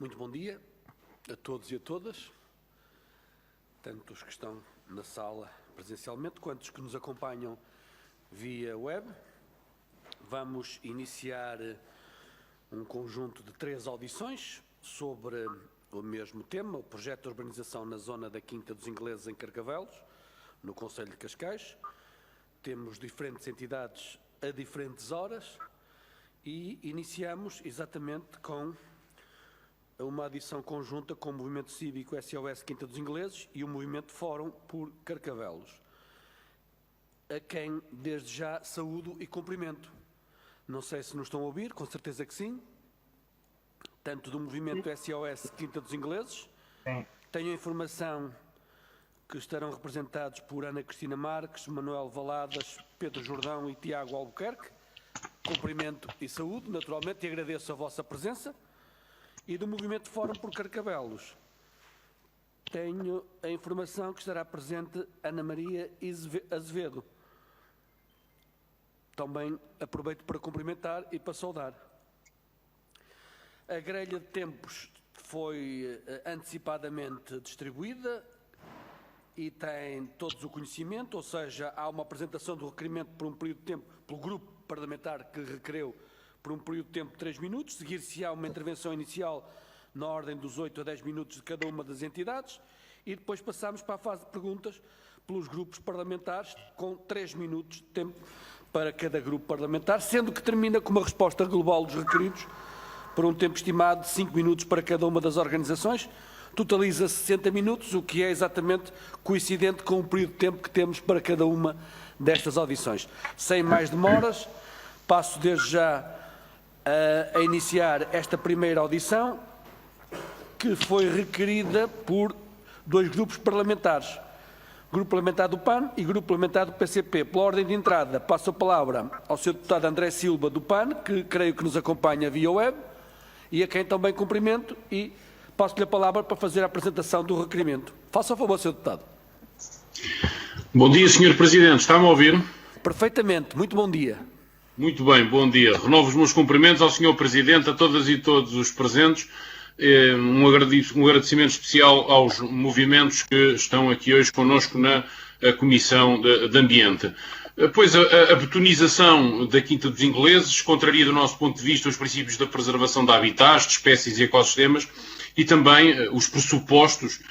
Muito bom dia a todos e a todas, tanto os que estão na sala presencialmente, quanto os que nos acompanham via web. Vamos iniciar um conjunto de 3 audições sobre o mesmo tema, o projeto de urbanização na zona da Quinta dos Ingleses, em Carcavelos, no concelho de Cascais. Temos diferentes entidades a diferentes horas e iniciamos exatamente com uma audição conjunta com o Movimento Cívico SOS Quinta dos Ingleses e o Movimento Fórum por Carcavelos, a quem desde já saúdo e cumprimento. Não sei se nos estão a ouvir, com certeza que sim. Tanto do Movimento SOS Quinta dos Ingleses. Sim. Tenho a informação que estarão representados por Ana Cristina Marques, Manuel Valadas, Pedro Jordão e Tiago Albuquerque. Cumprimento e saúdo, naturalmente, e agradeço a vossa presença. E do Movimento Fórum por Carcavelos, tenho a informação que estará presente Ana Maria Azevedo. Também aproveito para cumprimentar e para saudar. A grelha de tempos foi antecipadamente distribuída e tem todos o conhecimento, ou seja, há uma apresentação do requerimento por um período de tempo, pelo grupo parlamentar que requereu por um período de tempo de 3 minutos, seguir-se-á uma intervenção inicial na ordem dos 8 a 10 minutos de cada uma das entidades e depois passamos para a fase de perguntas pelos grupos parlamentares com 3 minutos de tempo para cada grupo parlamentar, sendo que termina com uma resposta global dos requeridos por um tempo estimado de 5 minutos para cada uma das organizações. Totaliza 60 minutos, o que é exatamente coincidente com o período de tempo que temos para cada uma destas audições. Sem mais demoras, passo desde já a iniciar esta primeira audição, que foi requerida por 2 grupos parlamentares, Grupo Parlamentar do PAN e Grupo Parlamentar do PCP. Pela ordem de entrada, passo a palavra ao Sr. Deputado André Silva, do PAN, que creio que nos acompanha via web, e a quem também cumprimento, e passo-lhe a palavra para fazer a apresentação do requerimento. Faça o favor, Sr. Deputado. Bom dia, Sr. Presidente. Está-me a ouvir? Perfeitamente. Muito bom dia. Muito bem, bom dia. Renovo os meus cumprimentos ao Sr. Presidente, a todas e todos os presentes. Um agradecimento especial aos movimentos que estão aqui hoje connosco na Comissão de Ambiente. Pois a betonização da Quinta dos Ingleses contraria, do nosso ponto de vista, os princípios da preservação de habitats, de espécies e ecossistemas e também os pressupostos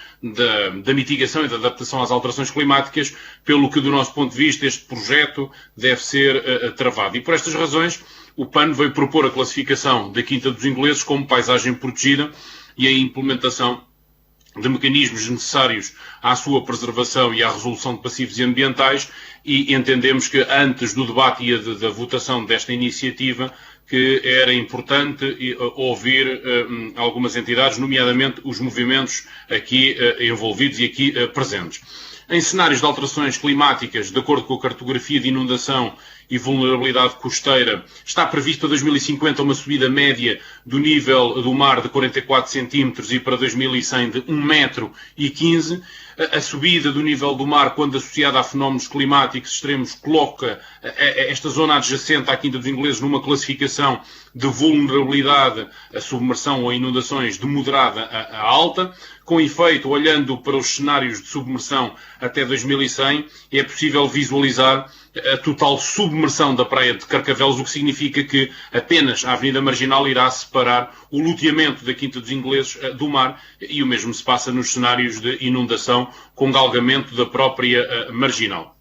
da mitigação e da adaptação às alterações climáticas, pelo que, do nosso ponto de vista, este projeto deve ser travado. E por estas razões, o PAN veio propor a classificação da Quinta dos Ingleses como paisagem protegida e a implementação de mecanismos necessários à sua preservação e à resolução de passivos ambientais, e entendemos que antes do debate e da votação desta iniciativa que era importante ouvir algumas entidades, nomeadamente os movimentos aqui envolvidos e aqui presentes. Em cenários de alterações climáticas, de acordo com a cartografia de inundação e vulnerabilidade costeira, está previsto para 2050 uma subida média do nível do mar de 44 centímetros e para 2100 de 1,15 m. A subida do nível do mar, quando associada a fenómenos climáticos extremos, coloca esta zona adjacente à Quinta dos Ingleses numa classificação de vulnerabilidade a submersão ou a inundações de moderada a alta. Com efeito, olhando para os cenários de submersão até 2100, é possível visualizar a total submersão da praia de Carcavelos, o que significa que apenas a Avenida Marginal irá separar o loteamento da Quinta dos Ingleses do mar, e o mesmo se passa nos cenários de inundação com galgamento da própria Marginal.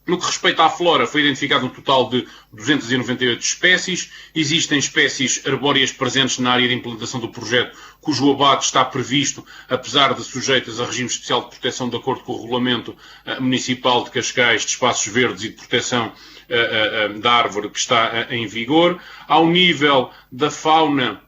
No que respeita à flora, foi identificado um total de 298 espécies. Existem espécies arbóreas presentes na área de implantação do projeto, cujo abate está previsto, apesar de sujeitas a regime especial de proteção de acordo com o Regulamento Municipal de Cascais de Espaços Verdes e de Proteção da Árvore, que está em vigor. Ao nível da fauna,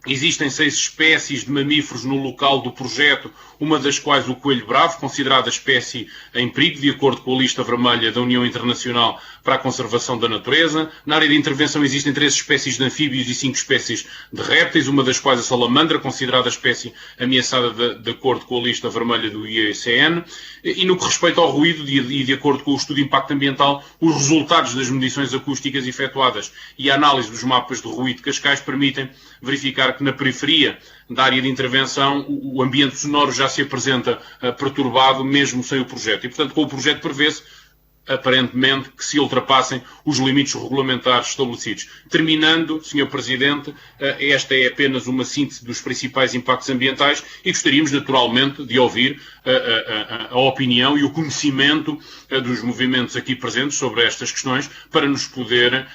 existem 6 espécies de mamíferos no local do projeto, uma das quais o coelho bravo, considerada espécie em perigo, de acordo com a lista vermelha da União Internacional para a Conservação da Natureza. Na área de intervenção existem 3 espécies de anfíbios e 5 espécies de répteis, uma das quais a salamandra, considerada espécie ameaçada de acordo com a lista vermelha do IUCN. E no que respeita ao ruído, e de acordo com o estudo de impacto ambiental, os resultados das medições acústicas efetuadas e a análise dos mapas de ruído de Cascais permitem verificar salientar que na periferia da área de intervenção o ambiente sonoro já se apresenta perturbado, mesmo sem o projeto. E, portanto, com o projeto prevê-se, aparentemente, que se ultrapassem os limites regulamentares estabelecidos. Terminando, Sr. Presidente, esta é apenas uma síntese dos principais impactos ambientais e gostaríamos, naturalmente, de ouvir a opinião e o conhecimento dos movimentos aqui presentes sobre estas questões para nos poder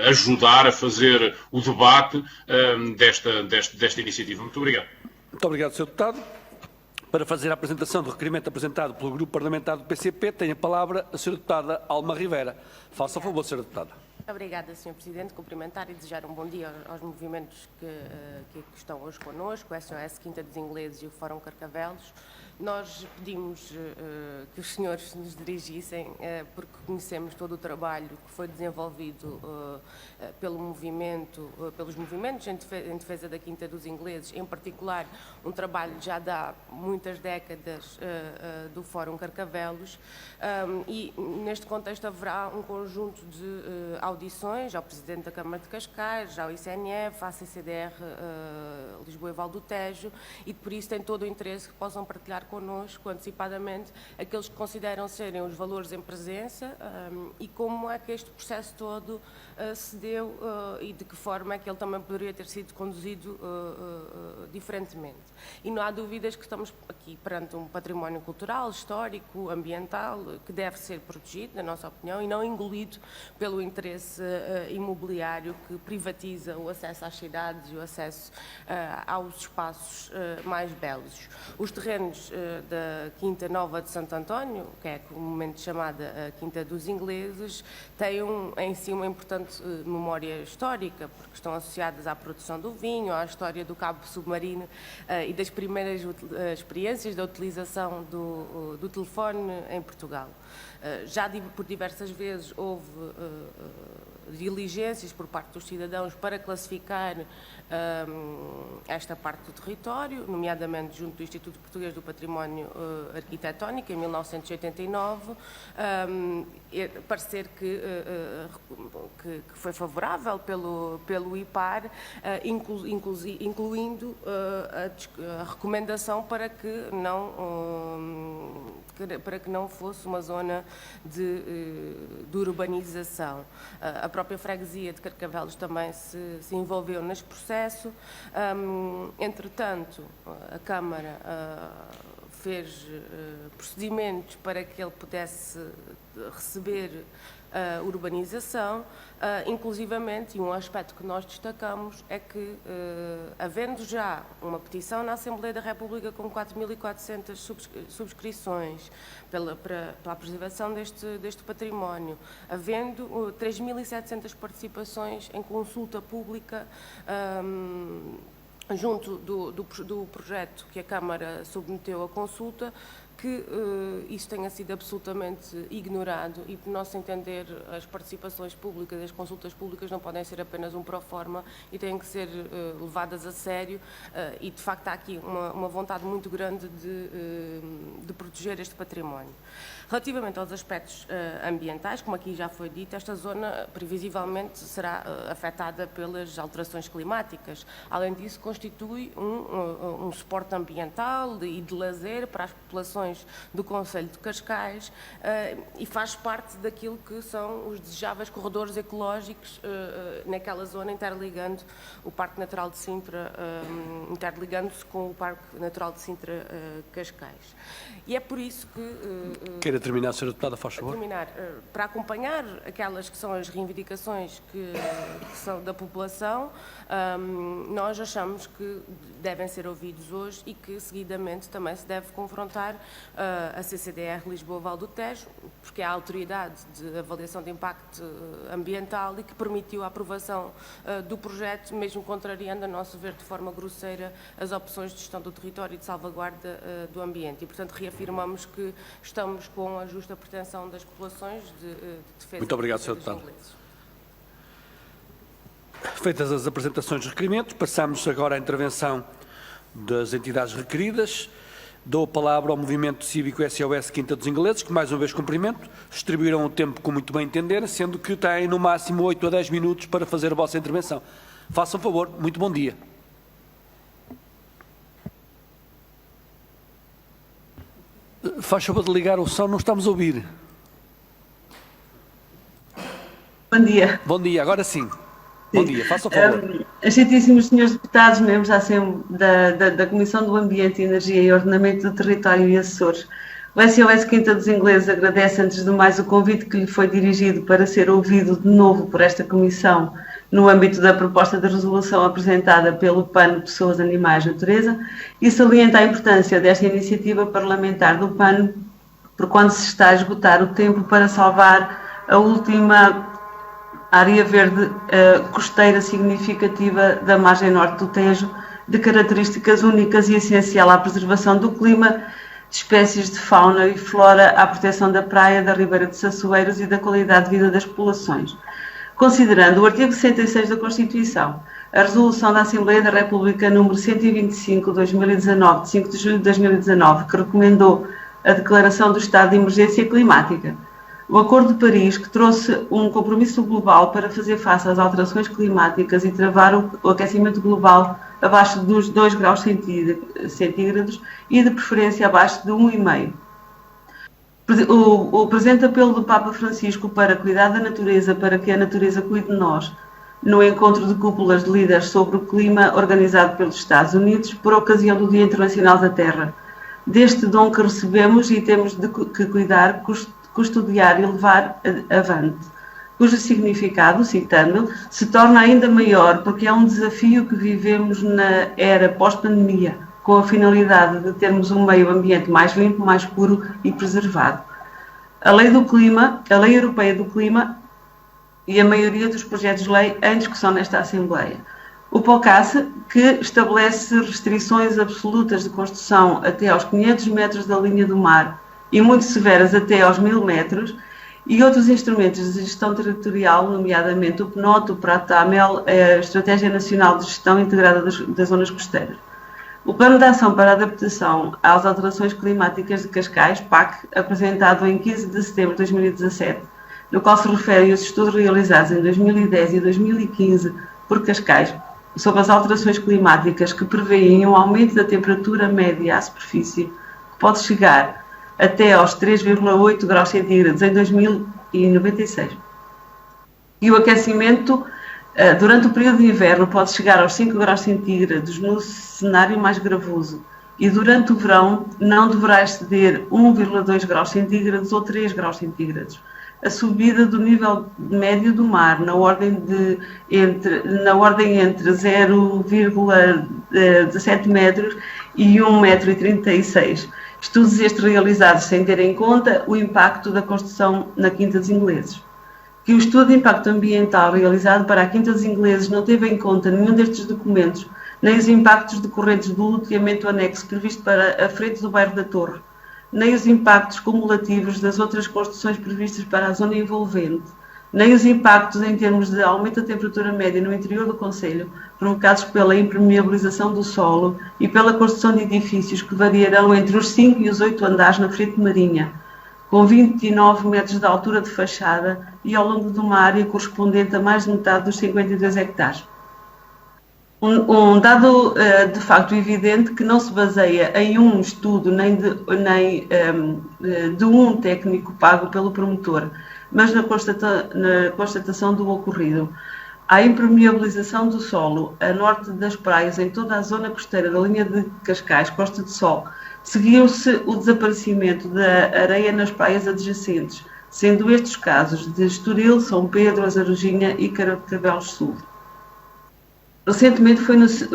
ajudar a fazer o debate desta iniciativa. Muito obrigado. Muito obrigado, Sr. Deputado. Para fazer a apresentação do requerimento apresentado pelo Grupo Parlamentar do PCP, tem a palavra a Sra. Deputada Alma Rivera. Faça o favor, Sra. Deputada. Obrigada, Sr. Presidente. Cumprimentar e desejar um bom dia aos movimentos que estão hoje connosco, o SOS Quinta dos Ingleses e o Fórum Carcavelos. Nós pedimos que os senhores nos dirigissem, porque conhecemos todo o trabalho que foi desenvolvido pelos movimentos em defesa da Quinta dos Ingleses, em particular um trabalho já de há muitas décadas do Fórum Carcavelos, e neste contexto haverá um conjunto de audições ao Presidente da Câmara de Cascais, ao ICNF, à CCDR Lisboa e Val do Tejo, e por isso tem todo o interesse que possam partilhar connosco antecipadamente aqueles que consideram serem os valores em presença e como é que este processo todo se deu e de que forma é que ele também poderia ter sido conduzido diferentemente. E não há dúvidas que estamos aqui perante um património cultural, histórico, ambiental, que deve ser protegido, na nossa opinião, e não engolido pelo interesse imobiliário que privatiza o acesso às cidades e o acesso aos espaços mais belos. Os terrenos da Quinta Nova de Santo António, que é comumente chamada a Quinta dos Ingleses, têm em si uma importante memória histórica, porque estão associadas à produção do vinho, à história do cabo submarino e das primeiras experiências da utilização do telefone em Portugal. Já por diversas vezes houve diligências por parte dos cidadãos para classificar esta parte do território, nomeadamente junto do Instituto Português do Património Arquitetónico, em 1989, parecer que foi favorável pelo IPAR, incluindo a recomendação para que não fosse uma zona de urbanização. A própria freguesia de Carcavelos também se envolveu neste processo. Entretanto, a Câmara fez procedimentos para que ele pudesse receber a urbanização, inclusivamente, e um aspecto que nós destacamos é que, havendo já uma petição na Assembleia da República com 4.400 subscrições para a preservação deste património, havendo 3.700 participações em consulta pública junto do projeto que a Câmara submeteu à consulta, que isso tenha sido absolutamente ignorado e, por nosso entender, as participações públicas, as consultas públicas não podem ser apenas um pró-forma e têm que ser levadas a sério e, de facto, há aqui uma vontade muito grande de proteger este património. Relativamente aos aspectos ambientais, como aqui já foi dito, esta zona previsivelmente será afetada pelas alterações climáticas. Além disso, constitui um suporte ambiental e de lazer para as populações do Concelho de Cascais e faz parte daquilo que são os desejáveis corredores ecológicos naquela zona, interligando o Parque Natural de Sintra, interligando-se com o Parque Natural de Sintra Cascais. E é por isso que... Queira terminar, Sra. Deputada, faz favor. Terminar, para acompanhar aquelas que são as reivindicações que são da população, nós achamos que devem ser ouvidos hoje e que, seguidamente, também se deve confrontar a CCDR Lisboa Val do Tejo, porque é a autoridade de avaliação de impacto ambiental e que permitiu a aprovação do projeto, mesmo contrariando, a nosso ver, de forma grosseira, as opções de gestão do território e de salvaguarda do ambiente. E, portanto, reafirmamos que estamos com a justa pretensão das populações de defesa. Muito obrigado, Sr. Deputado. Feitas as apresentações dos requerimentos, passamos agora à intervenção das entidades requeridas. Dou a palavra ao Movimento Cívico SOS Quinta dos Ingleses, que mais uma vez cumprimento. Distribuíram o tempo como muito bem entenderem, sendo que têm no máximo 8 a 10 minutos para fazer a vossa intervenção. Façam favor. Muito bom dia. Faz favor de ligar o som, não estamos a ouvir. Bom dia. Bom dia, agora sim. Bom dia, faça o favor. Excelentíssimos senhores deputados, membros da Comissão do Ambiente, Energia e Ordenamento do Território e Açores. O SOS Quinta dos Ingleses agradece, antes de mais, o convite que lhe foi dirigido para ser ouvido de novo por esta Comissão no âmbito da proposta de resolução apresentada pelo PAN Pessoas, Animais, Natureza, e salienta a importância desta iniciativa parlamentar do PAN, por quando se está a esgotar o tempo para salvar a última área verde costeira significativa da margem norte do Tejo, de características únicas e essencial à preservação do clima, de espécies de fauna e flora, à proteção da praia, da Ribeira de Sassueiros e da qualidade de vida das populações. Considerando o artigo 66 da Constituição, a Resolução da Assembleia da República número 125/2019, de 5 de julho de 2019, que recomendou a declaração do estado de emergência climática, o Acordo de Paris, que trouxe um compromisso global para fazer face às alterações climáticas e travar o aquecimento global abaixo dos 2 graus centígrados e, de preferência, abaixo de 1,5. O presente apelo do Papa Francisco para cuidar da natureza, para que a natureza cuide de nós, no encontro de cúpulas de líderes sobre o clima organizado pelos Estados Unidos, por ocasião do Dia Internacional da Terra. Deste dom que recebemos e temos que cuidar, custodiar e levar avante, cujo significado, citando, se torna ainda maior porque é um desafio que vivemos na era pós-pandemia, com a finalidade de termos um meio ambiente mais limpo, mais puro e preservado. A Lei do Clima, a Lei Europeia do Clima e a maioria dos projetos de lei em discussão nesta Assembleia. O POCAS, que estabelece restrições absolutas de construção até aos 500 metros da linha do mar e muito severas até aos 1000 metros, e outros instrumentos de gestão territorial, nomeadamente o PNOT, o PRATAMEL, a Estratégia Nacional de Gestão Integrada das Zonas Costeiras. O Plano de Ação para a Adaptação às Alterações Climáticas de Cascais, PAC, apresentado em 15 de setembro de 2017, no qual se refere aos estudos realizados em 2010 e 2015 por Cascais sobre as alterações climáticas que prevêem um aumento da temperatura média à superfície que pode chegar até aos 3,8 graus centígrados em 2096. E o aquecimento durante o período de inverno pode chegar aos 5 graus centígrados no cenário mais gravoso e durante o verão não deverá exceder 1,2 graus centígrados ou 3 graus centígrados. A subida do nível médio do mar na ordem entre 0,17 metros e 1,36 m. Estudos estes realizados sem ter em conta o impacto da construção na Quinta dos Ingleses. Que o estudo de impacto ambiental realizado para a Quinta dos Ingleses não teve em conta nenhum destes documentos, nem os impactos decorrentes do loteamento anexo previsto para a frente do bairro da Torre, nem os impactos cumulativos das outras construções previstas para a zona envolvente, nem os impactos em termos de aumento da temperatura média no interior do concelho, provocados pela impermeabilização do solo e pela construção de edifícios que variarão entre os 5 e os 8 andares na frente marinha, com 29 metros de altura de fachada e ao longo de uma área correspondente a mais de metade dos 52 hectares. Um dado de facto evidente que não se baseia em um estudo nem de um técnico pago pelo promotor, mas na constatação do ocorrido. A impermeabilização do solo a norte das praias em toda a zona costeira da linha de Cascais, Costa do Sol, seguiu-se o desaparecimento da areia nas praias adjacentes, sendo estes casos de Estoril, São Pedro, Azarujinha e Carcavelos Sul. Recentemente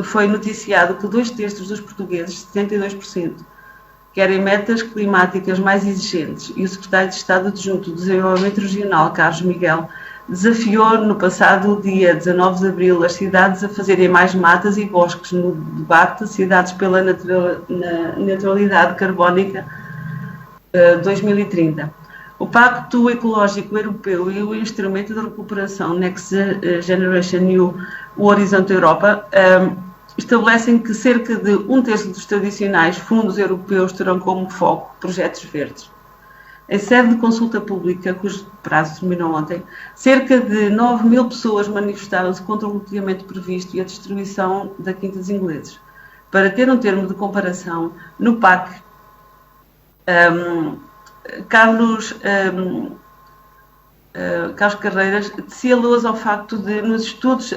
foi noticiado que 2/3 dos portugueses, 72%, querem metas climáticas mais exigentes e o secretário de Estado Adjunto do Desenvolvimento Regional, Carlos Miguel, desafiou no passado dia 19 de abril as cidades a fazerem mais matas e bosques no debate Cidades pela Neutralidade Carbónica 2030. O Pacto Ecológico Europeu e o Instrumento de Recuperação Next Generation EU, o Horizonte Europa, estabelecem que cerca de 1/3 dos tradicionais fundos europeus terão como foco projetos verdes. Em sede de consulta pública, cujo prazo terminou ontem, cerca de 9.000 pessoas manifestaram-se contra o loteamento previsto e a destruição da Quinta dos Ingleses. Para ter um termo de comparação, no PAC Carlos Carreiras tecia lousa ao facto de, nos estudos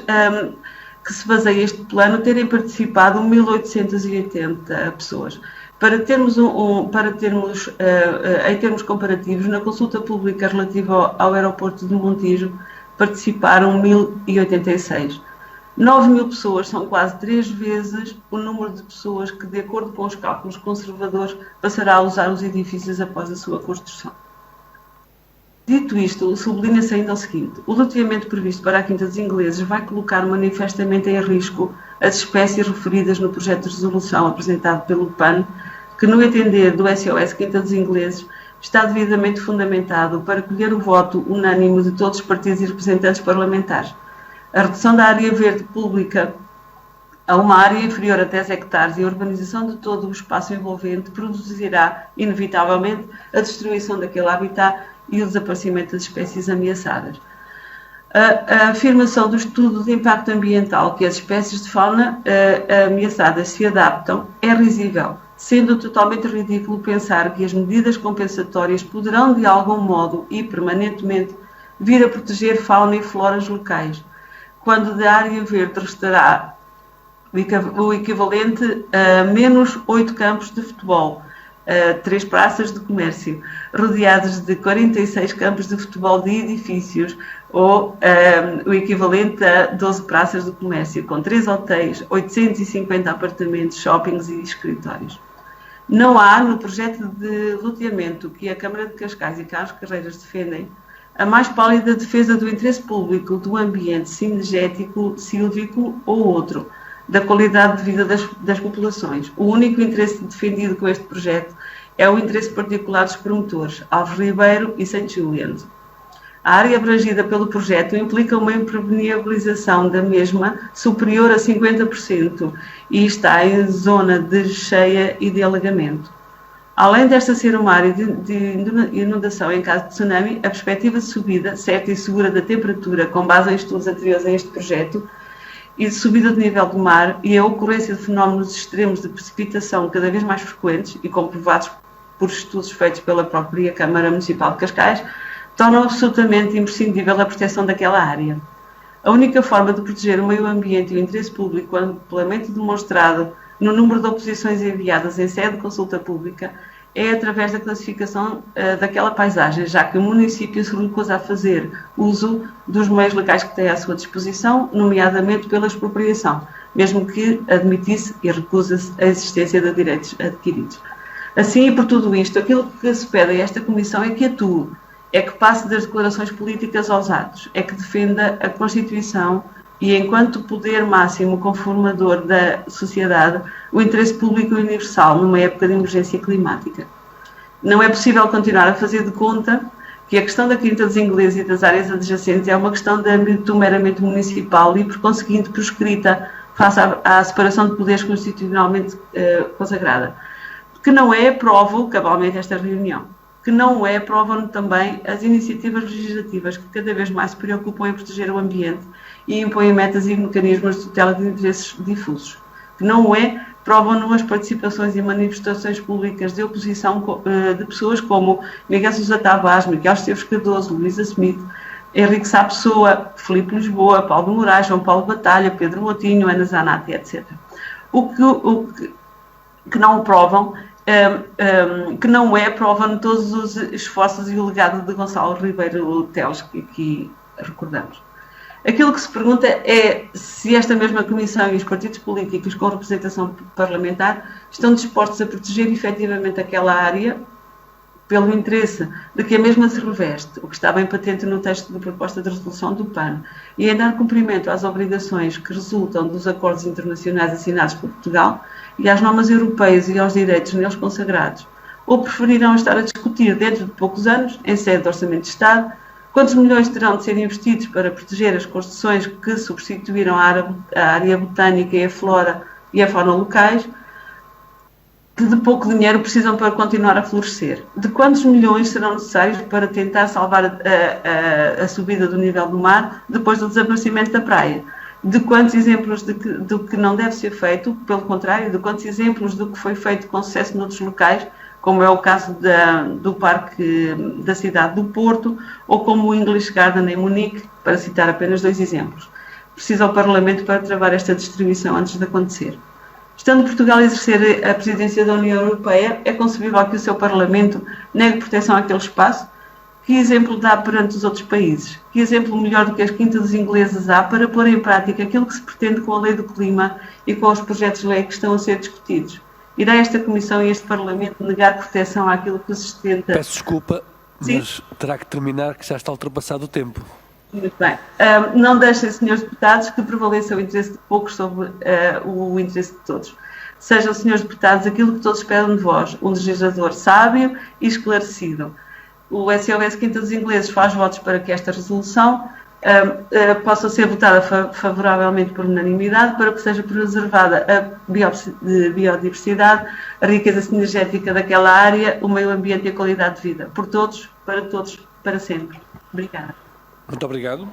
que se baseia este plano, terem participado 1.880 pessoas. Para termos, em termos comparativos, na consulta pública relativa ao aeroporto de Montijo, participaram 1.086. 9.000 pessoas são quase 3 vezes o número de pessoas que, de acordo com os cálculos conservadores, passará a usar os edifícios após a sua construção. Dito isto, sublinha-se ainda o seguinte: o loteamento previsto para a Quinta dos Ingleses vai colocar manifestamente em risco as espécies referidas no projeto de resolução apresentado pelo PAN, que, no entender do SOS Quinta dos Ingleses, está devidamente fundamentado para colher o voto unânime de todos os partidos e representantes parlamentares. A redução da área verde pública a uma área inferior a 10 hectares e a urbanização de todo o espaço envolvente produzirá, inevitavelmente, a destruição daquele habitat e o desaparecimento das espécies ameaçadas. A afirmação do estudo de impacto ambiental que as espécies de fauna ameaçadas se adaptam é risível, sendo totalmente ridículo pensar que as medidas compensatórias poderão, de algum modo e permanentemente, vir a proteger fauna e floras locais, quando da área verde restará o equivalente a menos 8 campos de futebol, 3 praças de comércio, rodeadas de 46 campos de futebol de edifícios, ou o equivalente a 12 praças de comércio, com 3 hotéis, 850 apartamentos, shoppings e escritórios. Não há, no projeto de loteamento que a Câmara de Cascais e Carlos Carreiras defendem, a mais pálida defesa do interesse público, do ambiente cinegético, sílvico ou outro, da qualidade de vida das populações. O único interesse defendido com este projeto é o interesse particular dos promotores, Alves Ribeiro e St. Julian's. A área abrangida pelo projeto implica uma impermeabilização da mesma superior a 50% e está em zona de cheia e de alagamento. Além desta ser uma área de inundação em caso de tsunami, a perspectiva de subida certa e segura da temperatura, com base em estudos anteriores a este projeto, e de subida de nível do mar e a ocorrência de fenómenos extremos de precipitação cada vez mais frequentes e comprovados por estudos feitos pela própria Câmara Municipal de Cascais, tornam absolutamente imprescindível a proteção daquela área. A única forma de proteger o meio ambiente e o interesse público, amplamente demonstrado no número de oposições enviadas em sede de consulta pública, é através da classificação daquela paisagem, já que o município se recusa a fazer uso dos meios legais que tem à sua disposição, nomeadamente pela expropriação, mesmo que admitisse e recusa-se a existência de direitos adquiridos. Assim, e por tudo isto, aquilo que se pede a esta Comissão é que atue, é que passe das declarações políticas aos atos, é que defenda a Constituição e, enquanto poder máximo conformador da sociedade, o interesse público universal numa época de emergência climática. Não é possível continuar a fazer de conta que a questão da Quinta dos Ingleses e das áreas adjacentes é uma questão de âmbito meramente municipal e, por conseguinte, proscrita face à separação de poderes constitucionalmente consagrada. Que não é, aprovo cabalmente esta reunião. Que não é, aprovam também as iniciativas legislativas que cada vez mais se preocupam em proteger o ambiente e impõem metas e mecanismos de tutela de interesses difusos. Que não é, provam-no as participações e manifestações públicas de oposição de pessoas como Miguel Sousa Tavares, Miguel Esteves Cardoso, Luísa Smith, Henrique Sá Pessoa, Filipe Lisboa, Paulo Moraes, João Paulo Batalha, Pedro Motinho, Ana Zanatti, etc. O que não provam, que não é, provam todos os esforços e o legado de Gonçalo Ribeiro Teles, que aqui recordamos. Aquilo que se pergunta é se esta mesma Comissão e os partidos políticos com representação parlamentar estão dispostos a proteger efetivamente aquela área pelo interesse de que a mesma se reveste, o que está bem patente no texto da proposta de resolução do PAN, e em dar cumprimento às obrigações que resultam dos acordos internacionais assinados por Portugal e às normas europeias e aos direitos neles consagrados, ou preferirão estar a discutir dentro de poucos anos, em sede de Orçamento de Estado, quantos milhões terão de ser investidos para proteger as construções que substituíram a área botânica e a flora e a fauna locais, que de pouco dinheiro precisam para continuar a florescer? De quantos milhões serão necessários para tentar salvar a subida do nível do mar depois do desaparecimento da praia? De quantos exemplos do que não deve ser feito, pelo contrário, de quantos exemplos do que foi feito com sucesso noutros locais, como é o caso do Parque da cidade do Porto, ou como o English Garden em Munique, para citar apenas 2 exemplos. Precisa o Parlamento para travar esta distribuição antes de acontecer. Estando Portugal a exercer a presidência da União Europeia, é concebível que o seu Parlamento negue proteção àquele espaço? Que exemplo dá perante os outros países? Que exemplo melhor do que as quintas dos ingleses há para pôr em prática aquilo que se pretende com a lei do clima e com os projetos de lei que estão a ser discutidos? Irá esta Comissão e este Parlamento negar proteção àquilo que sustenta... Peço desculpa, Sim? mas terá que terminar, que já está ultrapassado o tempo. Muito bem. Não deixem, senhores deputados, que prevaleça o interesse de poucos sobre o interesse de todos. Sejam, senhores deputados, aquilo que todos esperam de vós, um legislador sábio e esclarecido. O SOS Quinta dos Ingleses faz votos para que esta resolução possa ser votada favoravelmente por unanimidade, para que seja preservada a biodiversidade, a riqueza sinergética daquela área, o meio ambiente e a qualidade de vida. Por todos, para sempre. Obrigada. Muito obrigado.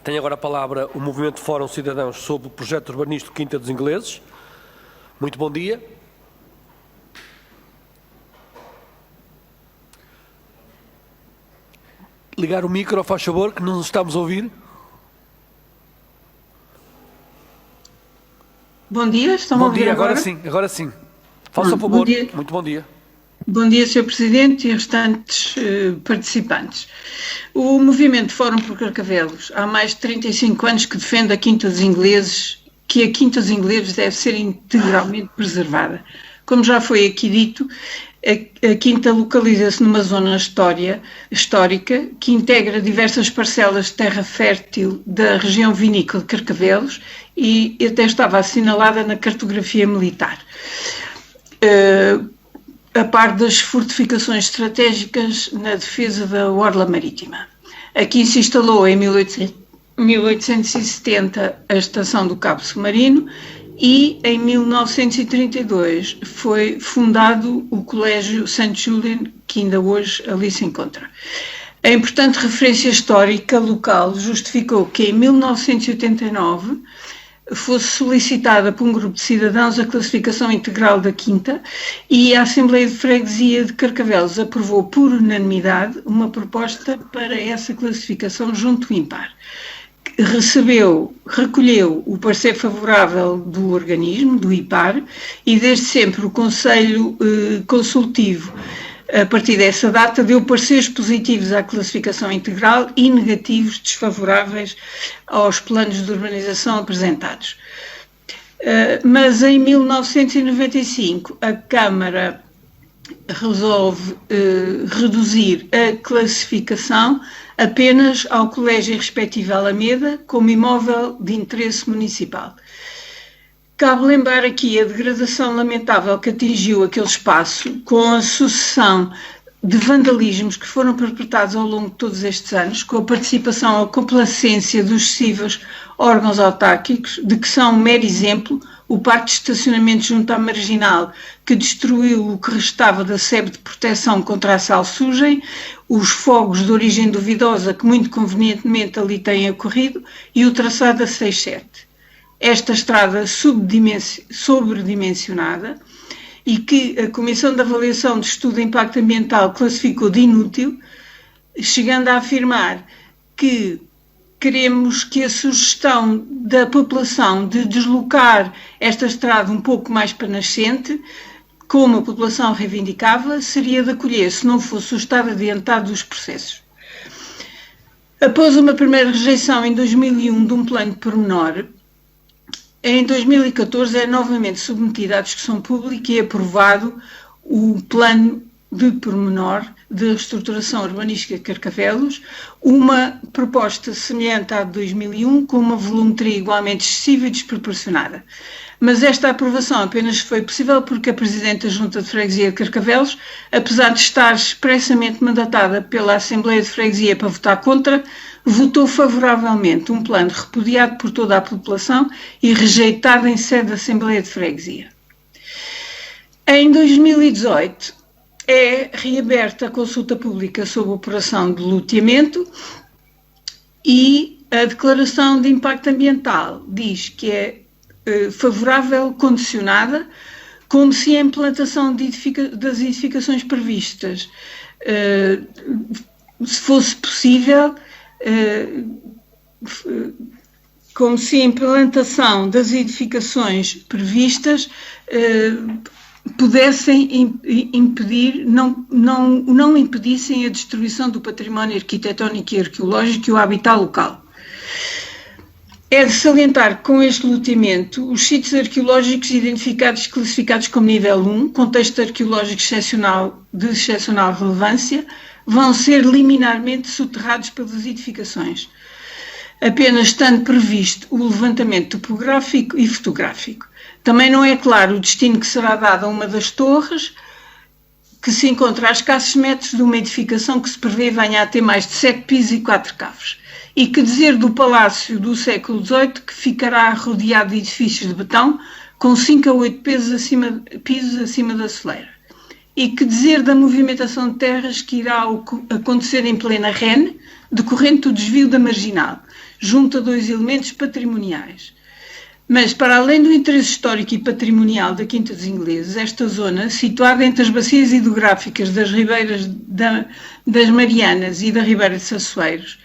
Tenho agora a palavra o Movimento Fórum Cidadãos sobre o projeto urbanístico Quinta dos Ingleses. Muito bom dia. Ligar o micro, faz favor, que não nos estamos a ouvir. Bom dia, estão a ouvir agora? Agora sim. Faça favor. Bom dia. Muito bom dia. Bom dia, Sr. Presidente e restantes participantes. O Movimento Fórum por Carcavelos há mais de 35 anos que defende a Quinta dos Ingleses, que a Quinta dos Ingleses deve ser integralmente preservada. Como já foi aqui dito, a Quinta localiza-se numa zona histórica que integra diversas parcelas de terra fértil da região vinícola de Carcavelos e até estava assinalada na cartografia militar, a par das fortificações estratégicas na defesa da orla marítima. Aqui se instalou em 1870 a estação do Cabo Submarino e em 1932 foi fundado o Colégio St. Julian, que ainda hoje ali se encontra. A importante referência histórica local justificou que em 1989 fosse solicitada por um grupo de cidadãos a classificação integral da Quinta e a Assembleia de Freguesia de Carcavelos aprovou por unanimidade uma proposta para essa classificação junto do INPAR. Recolheu o parecer favorável do organismo, do IPAR, e desde sempre o Conselho Consultivo, a partir dessa data, deu pareceres positivos à classificação integral e negativos desfavoráveis aos planos de urbanização apresentados. Mas em 1995 a Câmara resolve reduzir a classificação apenas ao Colégio e respectiva Alameda como imóvel de interesse municipal. Cabe lembrar aqui a degradação lamentável que atingiu aquele espaço com a sucessão de vandalismos que foram perpetrados ao longo de todos estes anos, com a participação ou complacência dos sucessivos órgãos autárquicos, de que são um mero exemplo o parque de estacionamento junto à Marginal, que destruiu o que restava da sebe de proteção contra a salsugem, os fogos de origem duvidosa que muito convenientemente ali têm ocorrido e o traçado da 67. Esta estrada sobredimensionada e que a Comissão de Avaliação de Estudo de Impacto Ambiental classificou de inútil, chegando a afirmar que queremos que a sugestão da população de deslocar esta estrada um pouco mais para nascente, como a população reivindicava, seria de acolher se não fosse o estado adiantado dos processos. Após uma primeira rejeição em 2001 de um plano de pormenor, em 2014 é novamente submetido à discussão pública e aprovado o plano de pormenor de reestruturação urbanística de Carcavelos, uma proposta semelhante à de 2001, com uma volumetria igualmente excessiva e desproporcionada. Mas esta aprovação apenas foi possível porque a Presidente da Junta de Freguesia de Carcavelos, apesar de estar expressamente mandatada pela Assembleia de Freguesia para votar contra, votou favoravelmente um plano repudiado por toda a população e rejeitado em sede da Assembleia de Freguesia. Em 2018, é reaberta a consulta pública sobre a operação de loteamento e a declaração de impacto ambiental diz que é favorável, condicionada, como se a implantação das edificações previstas, se fosse possível, como se a implantação das edificações previstas pudessem impedir, não impedissem a destruição do património arquitetónico e arqueológico e o habitat local. É de salientar que com este loteamento, os sítios arqueológicos identificados e classificados como nível 1, contexto arqueológico de excepcional relevância, vão ser liminarmente soterrados pelas edificações, apenas estando previsto o levantamento topográfico e fotográfico. Também não é claro o destino que será dado a uma das torres, que se encontra a escassos metros de uma edificação que se prevê venha a ter mais de 7 pisos e 4 caves. E que dizer do palácio do século XVIII, que ficará rodeado de edifícios de betão, com 5 a 8 pisos acima da soleira. E que dizer da movimentação de terras que irá acontecer em plena REN, decorrente do desvio da marginal, junto a 2 elementos patrimoniais. Mas, para além do interesse histórico e patrimonial da Quinta dos Ingleses, esta zona, situada entre as bacias hidrográficas das ribeiras das Marianas e da Ribeira de Sassueiros,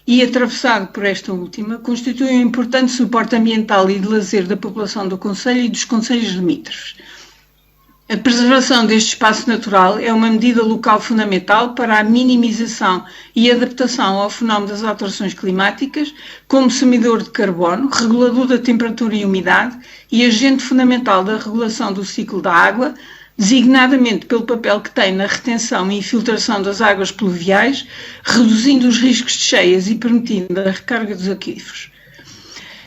e atravessado por esta última, constitui um importante suporte ambiental e de lazer da população do concelho e dos concelhos limítrofes. A preservação deste espaço natural é uma medida local fundamental para a minimização e adaptação ao fenómeno das alterações climáticas, como semidor de carbono, regulador da temperatura e umidade e agente fundamental da regulação do ciclo da água, designadamente pelo papel que tem na retenção e infiltração das águas pluviais, reduzindo os riscos de cheias e permitindo a recarga dos aquíferos.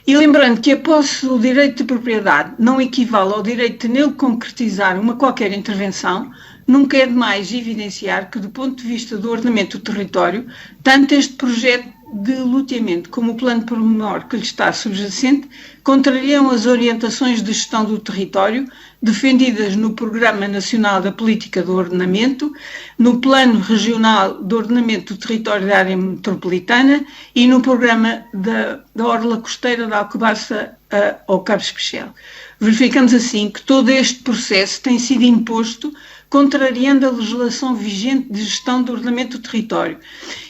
E lembrando que a posse do direito de propriedade não equivale ao direito de nele concretizar uma qualquer intervenção, nunca é demais evidenciar que, do ponto de vista do ordenamento do território, tanto este projeto de loteamento como o plano pormenor que lhe está subjacente contrariam as orientações de gestão do território defendidas no Programa Nacional da Política do Ordenamento, no Plano Regional de Ordenamento do Território da Área Metropolitana e no Programa da Orla Costeira da Alcobaça ao Cabo Especial. Verificamos assim que todo este processo tem sido imposto contrariando a legislação vigente de gestão do ordenamento do território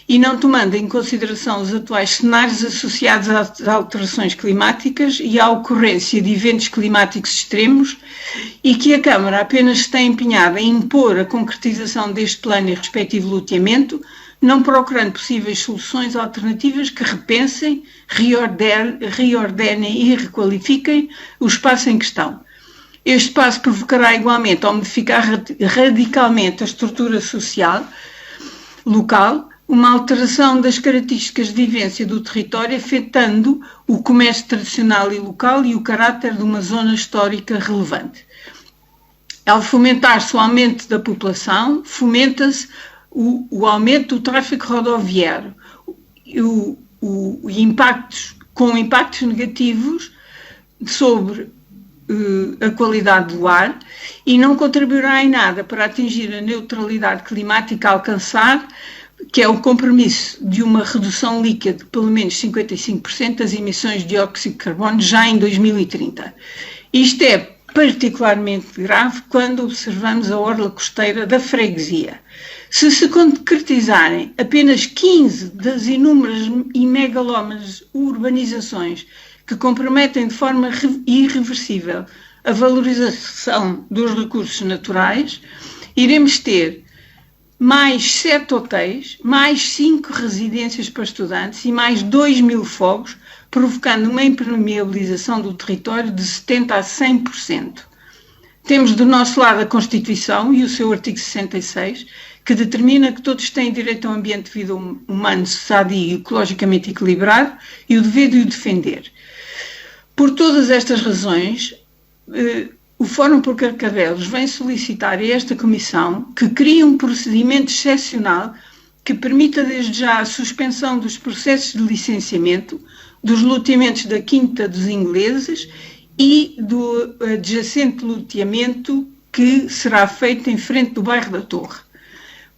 e não tomando em consideração os atuais cenários associados às alterações climáticas e à ocorrência de eventos climáticos extremos, e que a Câmara apenas está empenhada em impor a concretização deste plano e respectivo loteamento, não procurando possíveis soluções alternativas que repensem, reordenem e requalifiquem o espaço em questão. Este passo provocará igualmente ao modificar radicalmente a estrutura social local, uma alteração das características de vivência do território, afetando o comércio tradicional e local e o caráter de uma zona histórica relevante. Ao fomentar-se o aumento da população, fomenta-se o aumento do tráfego rodoviário, com impactos negativos sobre a qualidade do ar e não contribuirá em nada para atingir a neutralidade climática a alcançar, que é o compromisso de uma redução líquida de pelo menos 55% das emissões de dióxido de carbono já em 2030. Isto é particularmente grave quando observamos a orla costeira da freguesia. Se concretizarem apenas 15 das inúmeras e megalómanas urbanizações que comprometem de forma irreversível a valorização dos recursos naturais, iremos ter mais 7 hotéis, mais 5 residências para estudantes e mais 2.000 fogos, provocando uma impermeabilização do território de 70% a 100%. Temos do nosso lado a Constituição e o seu artigo 66, que determina que todos têm direito a um ambiente de vida humano, sadio e ecologicamente equilibrado e o dever de o defender. Por todas estas razões, o Fórum por Carcavelos vem solicitar a esta Comissão que crie um procedimento excepcional que permita desde já a suspensão dos processos de licenciamento dos loteamentos da Quinta dos Ingleses e do adjacente loteamento que será feito em frente do bairro da Torre.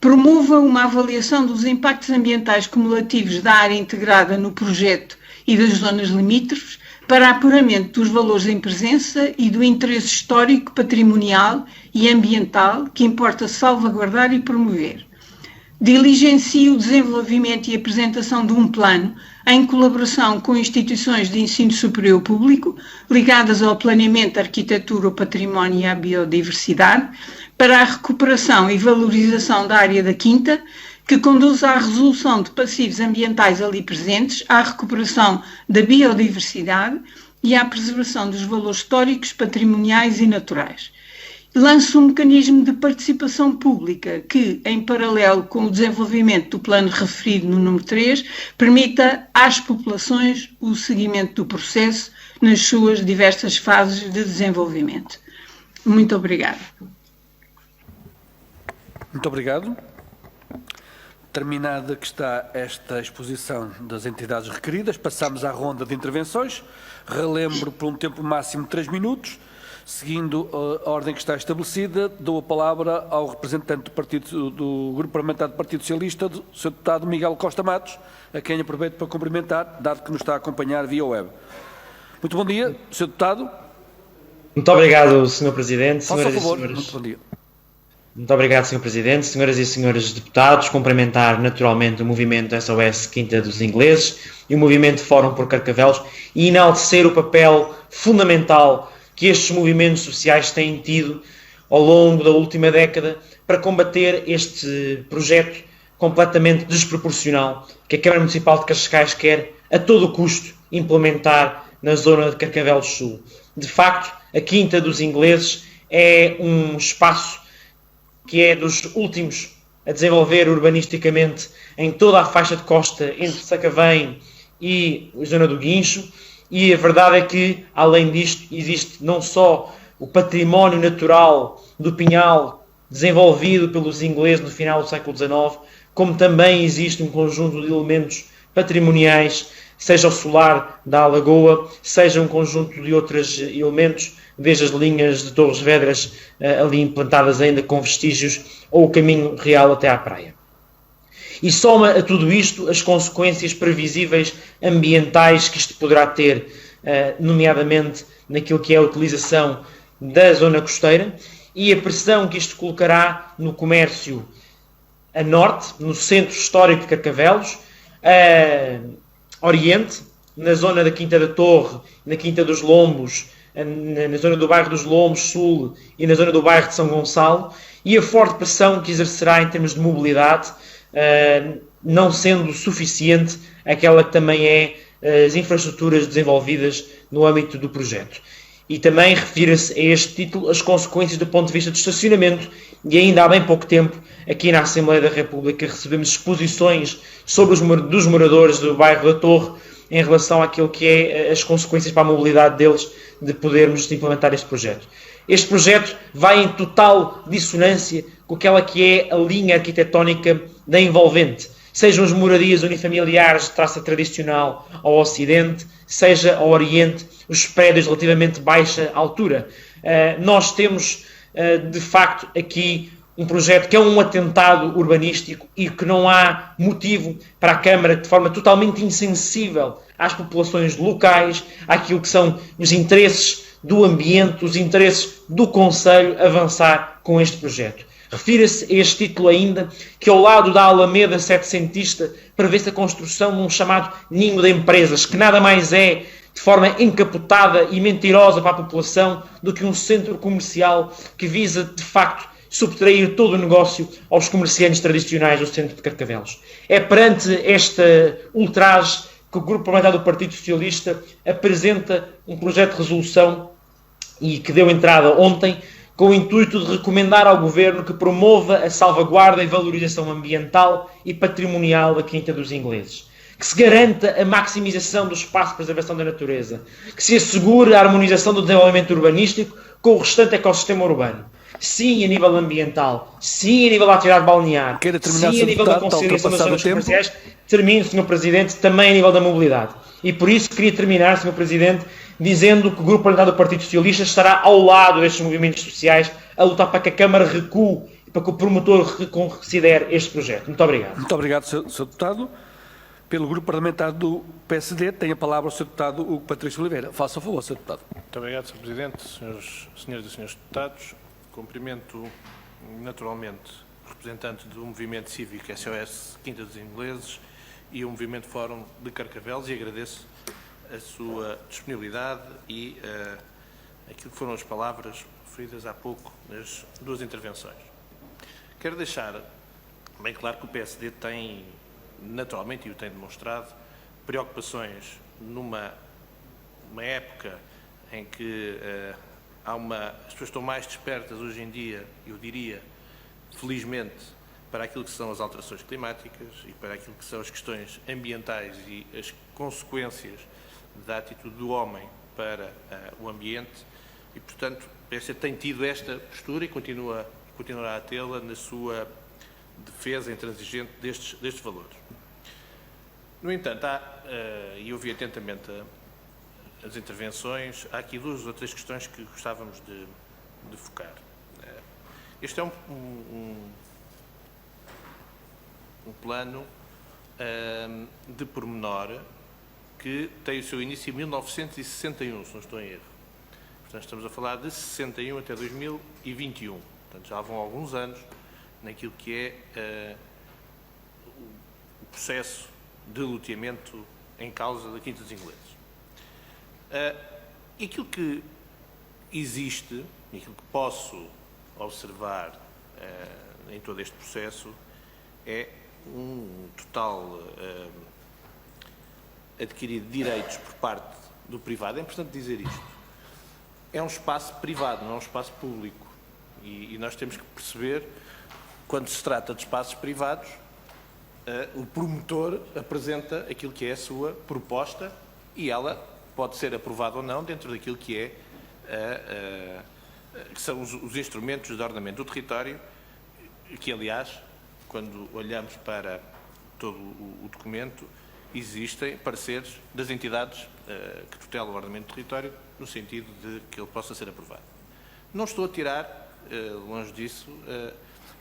Promova uma avaliação dos impactos ambientais cumulativos da área integrada no projeto e das zonas limítrofes para apuramento dos valores em presença e do interesse histórico, patrimonial e ambiental que importa salvaguardar e promover. Diligencie o desenvolvimento e apresentação de um plano em colaboração com instituições de ensino superior público ligadas ao planeamento, à arquitetura, ao património e à biodiversidade para a recuperação e valorização da área da Quinta, que conduza à resolução de passivos ambientais ali presentes, à recuperação da biodiversidade e à preservação dos valores históricos, patrimoniais e naturais. Lance um mecanismo de participação pública que, em paralelo com o desenvolvimento do plano referido no número 3, permita às populações o seguimento do processo nas suas diversas fases de desenvolvimento. Muito obrigada. Muito obrigado. Terminada que está esta exposição das entidades requeridas, passamos à ronda de intervenções. Relembro por um tempo máximo de 3 minutos. Seguindo a ordem que está estabelecida, dou a palavra ao representante do Grupo Parlamentar do Partido Socialista, o Sr. Deputado Miguel Costa Matos, a quem aproveito para cumprimentar, dado que nos está a acompanhar via web. Muito bom dia, Sr. Deputado. Muito obrigado, Sr. Presidente. Faça favor, muito bom dia. Muito obrigado, Sr. Presidente. Senhoras e senhores deputados, cumprimentar naturalmente o movimento SOS Quinta dos Ingleses e o movimento Fórum por Carcavelos e enaltecer o papel fundamental que estes movimentos sociais têm tido ao longo da última década para combater este projeto completamente desproporcional que a Câmara Municipal de Cascais quer a todo custo implementar na zona de Carcavelos Sul. De facto, a Quinta dos Ingleses é um espaço que é dos últimos a desenvolver urbanisticamente em toda a faixa de costa entre Sacavém e a zona do Guincho. E a verdade é que, além disto, existe não só o património natural do Pinhal desenvolvido pelos ingleses no final do século XIX, como também existe um conjunto de elementos patrimoniais, seja o solar da Alagoa, seja um conjunto de outros elementos, desde as linhas de Torres Vedras ali implantadas ainda com vestígios, ou o caminho real até à praia. E soma a tudo isto as consequências previsíveis ambientais que isto poderá ter, nomeadamente naquilo que é a utilização da zona costeira e a pressão que isto colocará no comércio a norte, no centro histórico de Carcavelos, a oriente, na zona da Quinta da Torre, na Quinta dos Lombos, na zona do bairro dos Lombos Sul e na zona do bairro de São Gonçalo, e a forte pressão que exercerá em termos de mobilidade, não sendo suficiente aquela que também é as infraestruturas desenvolvidas no âmbito do projeto. E também refira-se a este título as consequências do ponto de vista do estacionamento, e ainda há bem pouco tempo, aqui na Assembleia da República, recebemos exposições sobre dos moradores do bairro da Torre em relação àquilo que é as consequências para a mobilidade deles de podermos implementar este projeto. Este projeto vai em total dissonância com aquela que é a linha arquitetónica da envolvente, sejam as moradias unifamiliares de traça tradicional ao ocidente, seja ao oriente, os prédios de relativamente baixa altura. Nós temos, de facto, aqui um projeto que é um atentado urbanístico e que não há motivo para a Câmara, de forma totalmente insensível às populações locais, àquilo que são os interesses do ambiente, os interesses do Conselho, avançar com este projeto. Refira-se a este título ainda que ao lado da Alameda Setecentista prevê-se a construção de um chamado ninho de empresas, que nada mais é, de forma encapotada e mentirosa para a população, do que um centro comercial que visa, de facto, subtrair todo o negócio aos comerciantes tradicionais do centro de Carcavelos. É perante esta ultraje que o Grupo Parlamentar do Partido Socialista apresenta um projeto de resolução e que deu entrada ontem, com o intuito de recomendar ao Governo que promova a salvaguarda e valorização ambiental e patrimonial da Quinta dos Ingleses, que se garanta a maximização do espaço de preservação da natureza, que se assegure a harmonização do desenvolvimento urbanístico com o restante ecossistema urbano. Sim, a nível ambiental, sim, a nível da atividade balnear, sim, a nível da conciliação das zonas comerciais. Termino, Sr. Presidente, também a nível da mobilidade. E por isso queria terminar, Sr. Presidente, dizendo que o Grupo Parlamentar do Partido Socialista estará ao lado destes movimentos sociais a lutar para que a Câmara recue e para que o promotor reconsidere este projeto. Muito obrigado. Muito obrigado, Sr. Deputado. Pelo Grupo Parlamentar do PSD, tem a palavra o Sr. Deputado Hugo Patrício Oliveira. Faça o favor, Sr. Deputado. Muito obrigado, Sr. Presidente, senhoras e senhores deputados. Cumprimento naturalmente o representante do movimento cívico SOS Quinta dos Ingleses e o movimento Fórum de Carcavelos e agradeço a sua disponibilidade e aquilo que foram as palavras referidas há pouco nas duas intervenções. Quero deixar bem claro que o PSD tem, naturalmente, e o tem demonstrado, preocupações numa época em que as pessoas estão mais despertas hoje em dia, eu diria, felizmente, para aquilo que são as alterações climáticas e para aquilo que são as questões ambientais e as consequências da atitude do homem para o ambiente e, portanto, o PSD tem tido esta postura e continuará a tê-la na sua defesa intransigente destes valores. No entanto, e ouvi atentamente as intervenções, há aqui duas ou três questões que gostávamos de focar. Este é um plano de pormenor que tem o seu início em 1961, se não estou em erro. Portanto, estamos a falar de 61 até 2021. Portanto, já vão alguns anos naquilo que é o processo de loteamento em causa da Quinta dos Ingleses. Aquilo que existe, e aquilo que posso observar em todo este processo, é um total adquirido de direitos por parte do privado. É importante dizer isto. É um espaço privado, não é um espaço público. E nós temos que perceber, quando se trata de espaços privados, o promotor apresenta aquilo que é a sua proposta e ela pode ser aprovada ou não dentro daquilo que que são os instrumentos de ordenamento do território, que, aliás, quando olhamos para todo o documento, existem pareceres das entidades que tutelam o ordenamento do território no sentido de que ele possa ser aprovado. Não estou a tirar, longe disso,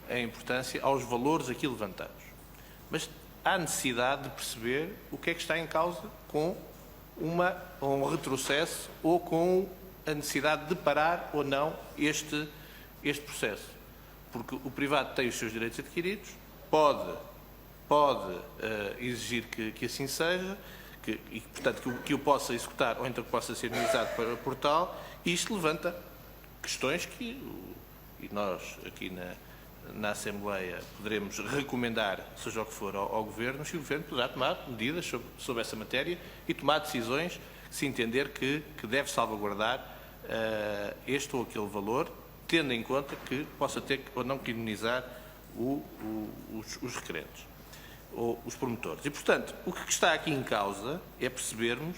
a importância aos valores aqui levantados, mas há necessidade de perceber o que é que está em causa com um retrocesso ou com a necessidade de parar ou não este processo. Porque o privado tem os seus direitos adquiridos, pode exigir que assim seja, e, portanto, que o possa executar ou então que possa ser minimizado para o portal, e isto levanta questões que e nós aqui na Assembleia poderemos recomendar, seja o que for, ao Governo, se o Governo poderá tomar medidas sobre essa matéria e tomar decisões se entender que deve salvaguardar este ou aquele valor, tendo em conta que possa ter ou não que indemnizar os requerentes ou os promotores. E, portanto, o que está aqui em causa é percebermos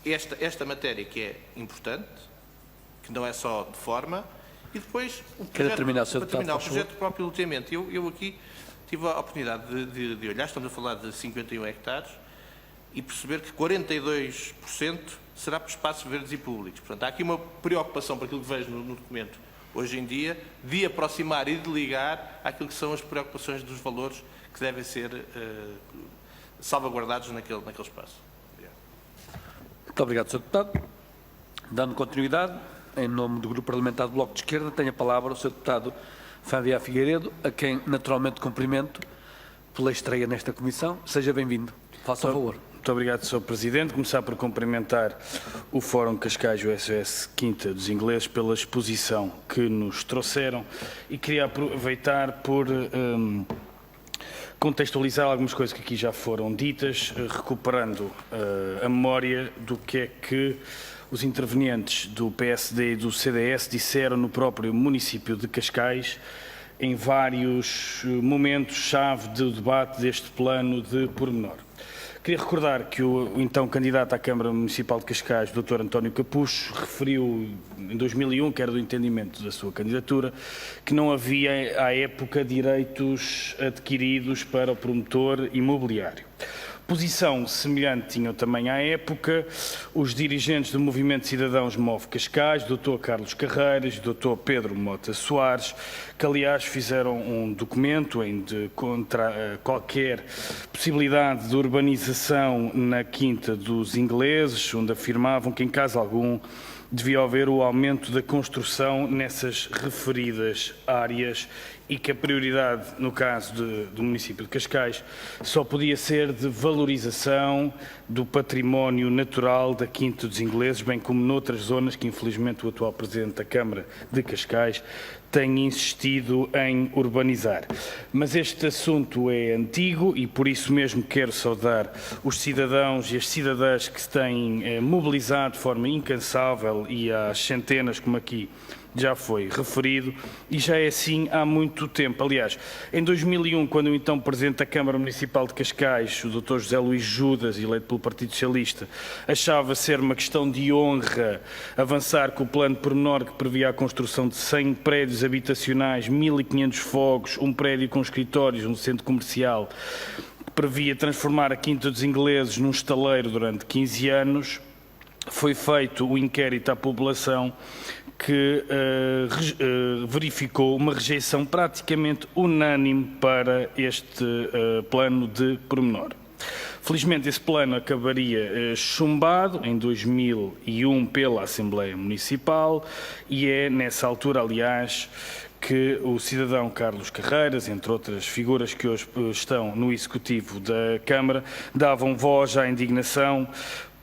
esta matéria que é importante, que não é só de forma, e depois o projeto do próprio loteamento. Eu aqui tive a oportunidade de olhar, estamos a falar de 51 hectares, e perceber que 42% será para espaços verdes e públicos. Portanto, há aqui uma preocupação, para aquilo que vejo no documento hoje em dia, de aproximar e de ligar àquilo que são as preocupações dos valores que devem ser salvaguardados naquele espaço. Obrigado. Muito obrigado, Sr. Deputado. Dando continuidade, em nome do Grupo Parlamentar do Bloco de Esquerda, tem a palavra o Sr. Deputado Fabiá Figueiredo, a quem naturalmente cumprimento pela estreia nesta comissão. Seja bem-vindo. Faça o favor. Muito obrigado, Sr. Presidente. Começar por cumprimentar o Fórum Cascais e o SOS Quinta dos Ingleses pela exposição que nos trouxeram e queria aproveitar por contextualizar algumas coisas que aqui já foram ditas, recuperando a memória do que é que os intervenientes do PSD e do CDS disseram no próprio município de Cascais em vários momentos-chave do debate deste plano de pormenor. Queria recordar que o então candidato à Câmara Municipal de Cascais, Dr. António Capucho, referiu em 2001, que era do entendimento da sua candidatura, que não havia à época direitos adquiridos para o promotor imobiliário. Posição semelhante tinham também à época os dirigentes do Movimento de Cidadãos Move Cascais, Dr. Carlos Carreiras e Dr. Pedro Mota Soares, que aliás fizeram um documento contra qualquer possibilidade de urbanização na Quinta dos Ingleses, onde afirmavam que em caso algum devia haver o aumento da construção nessas referidas áreas e que a prioridade, no caso do município de Cascais, só podia ser de valorização do património natural da Quinta dos Ingleses, bem como noutras zonas que, infelizmente, o atual Presidente da Câmara de Cascais tem insistido em urbanizar. Mas este assunto é antigo e por isso mesmo quero saudar os cidadãos e as cidadãs que se têm mobilizado de forma incansável e às centenas, como aqui já foi referido, e já é assim há muito tempo. Aliás, em 2001, quando o então Presidente da Câmara Municipal de Cascais, o Dr. José Luís Judas, eleito pelo Partido Socialista, achava ser uma questão de honra avançar com o plano pormenor que previa a construção de 100 prédios habitacionais, 1.500 fogos, um prédio com escritórios, um centro comercial, que previa transformar a Quinta dos Ingleses num estaleiro durante 15 anos, foi feito o inquérito à população que verificou uma rejeição praticamente unânime para este plano de pormenor. Felizmente esse plano acabaria chumbado em 2001 pela Assembleia Municipal e é nessa altura, aliás, que o cidadão Carlos Carreiras, entre outras figuras que hoje estão no Executivo da Câmara, davam voz à indignação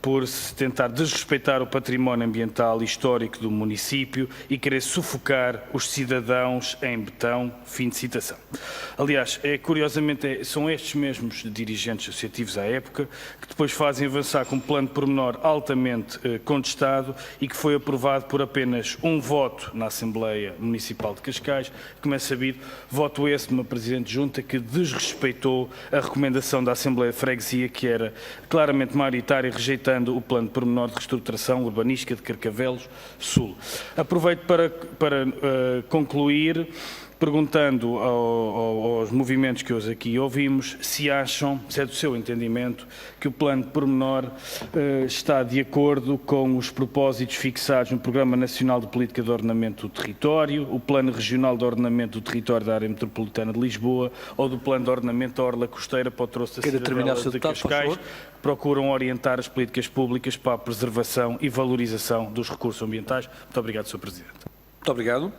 por se tentar desrespeitar o património ambiental e histórico do município e querer sufocar os cidadãos em betão, fim de citação. Aliás, curiosamente, são estes mesmos dirigentes associativos à época que depois fazem avançar com um plano de pormenor altamente contestado e que foi aprovado por apenas um voto na Assembleia Municipal de Cascais, como é sabido, voto esse de uma Presidente de Junta que desrespeitou a recomendação da Assembleia de Freguesia, que era claramente maioritária, rejeitando o plano de pormenor de reestruturação urbanística de Carcavelos Sul. Aproveito para concluir perguntando aos movimentos que hoje aqui ouvimos se acham, se é do seu entendimento, que o plano de pormenor está de acordo com os propósitos fixados no Programa Nacional de Política de Ordenamento do Território, o Plano Regional de Ordenamento do Território da Área Metropolitana de Lisboa ou do Plano de Ordenamento da Orla Costeira para o troço da Cidadela de Cascais, que procuram orientar as políticas públicas para a preservação e valorização dos recursos ambientais. Muito obrigado, Sr. Presidente. Muito obrigado.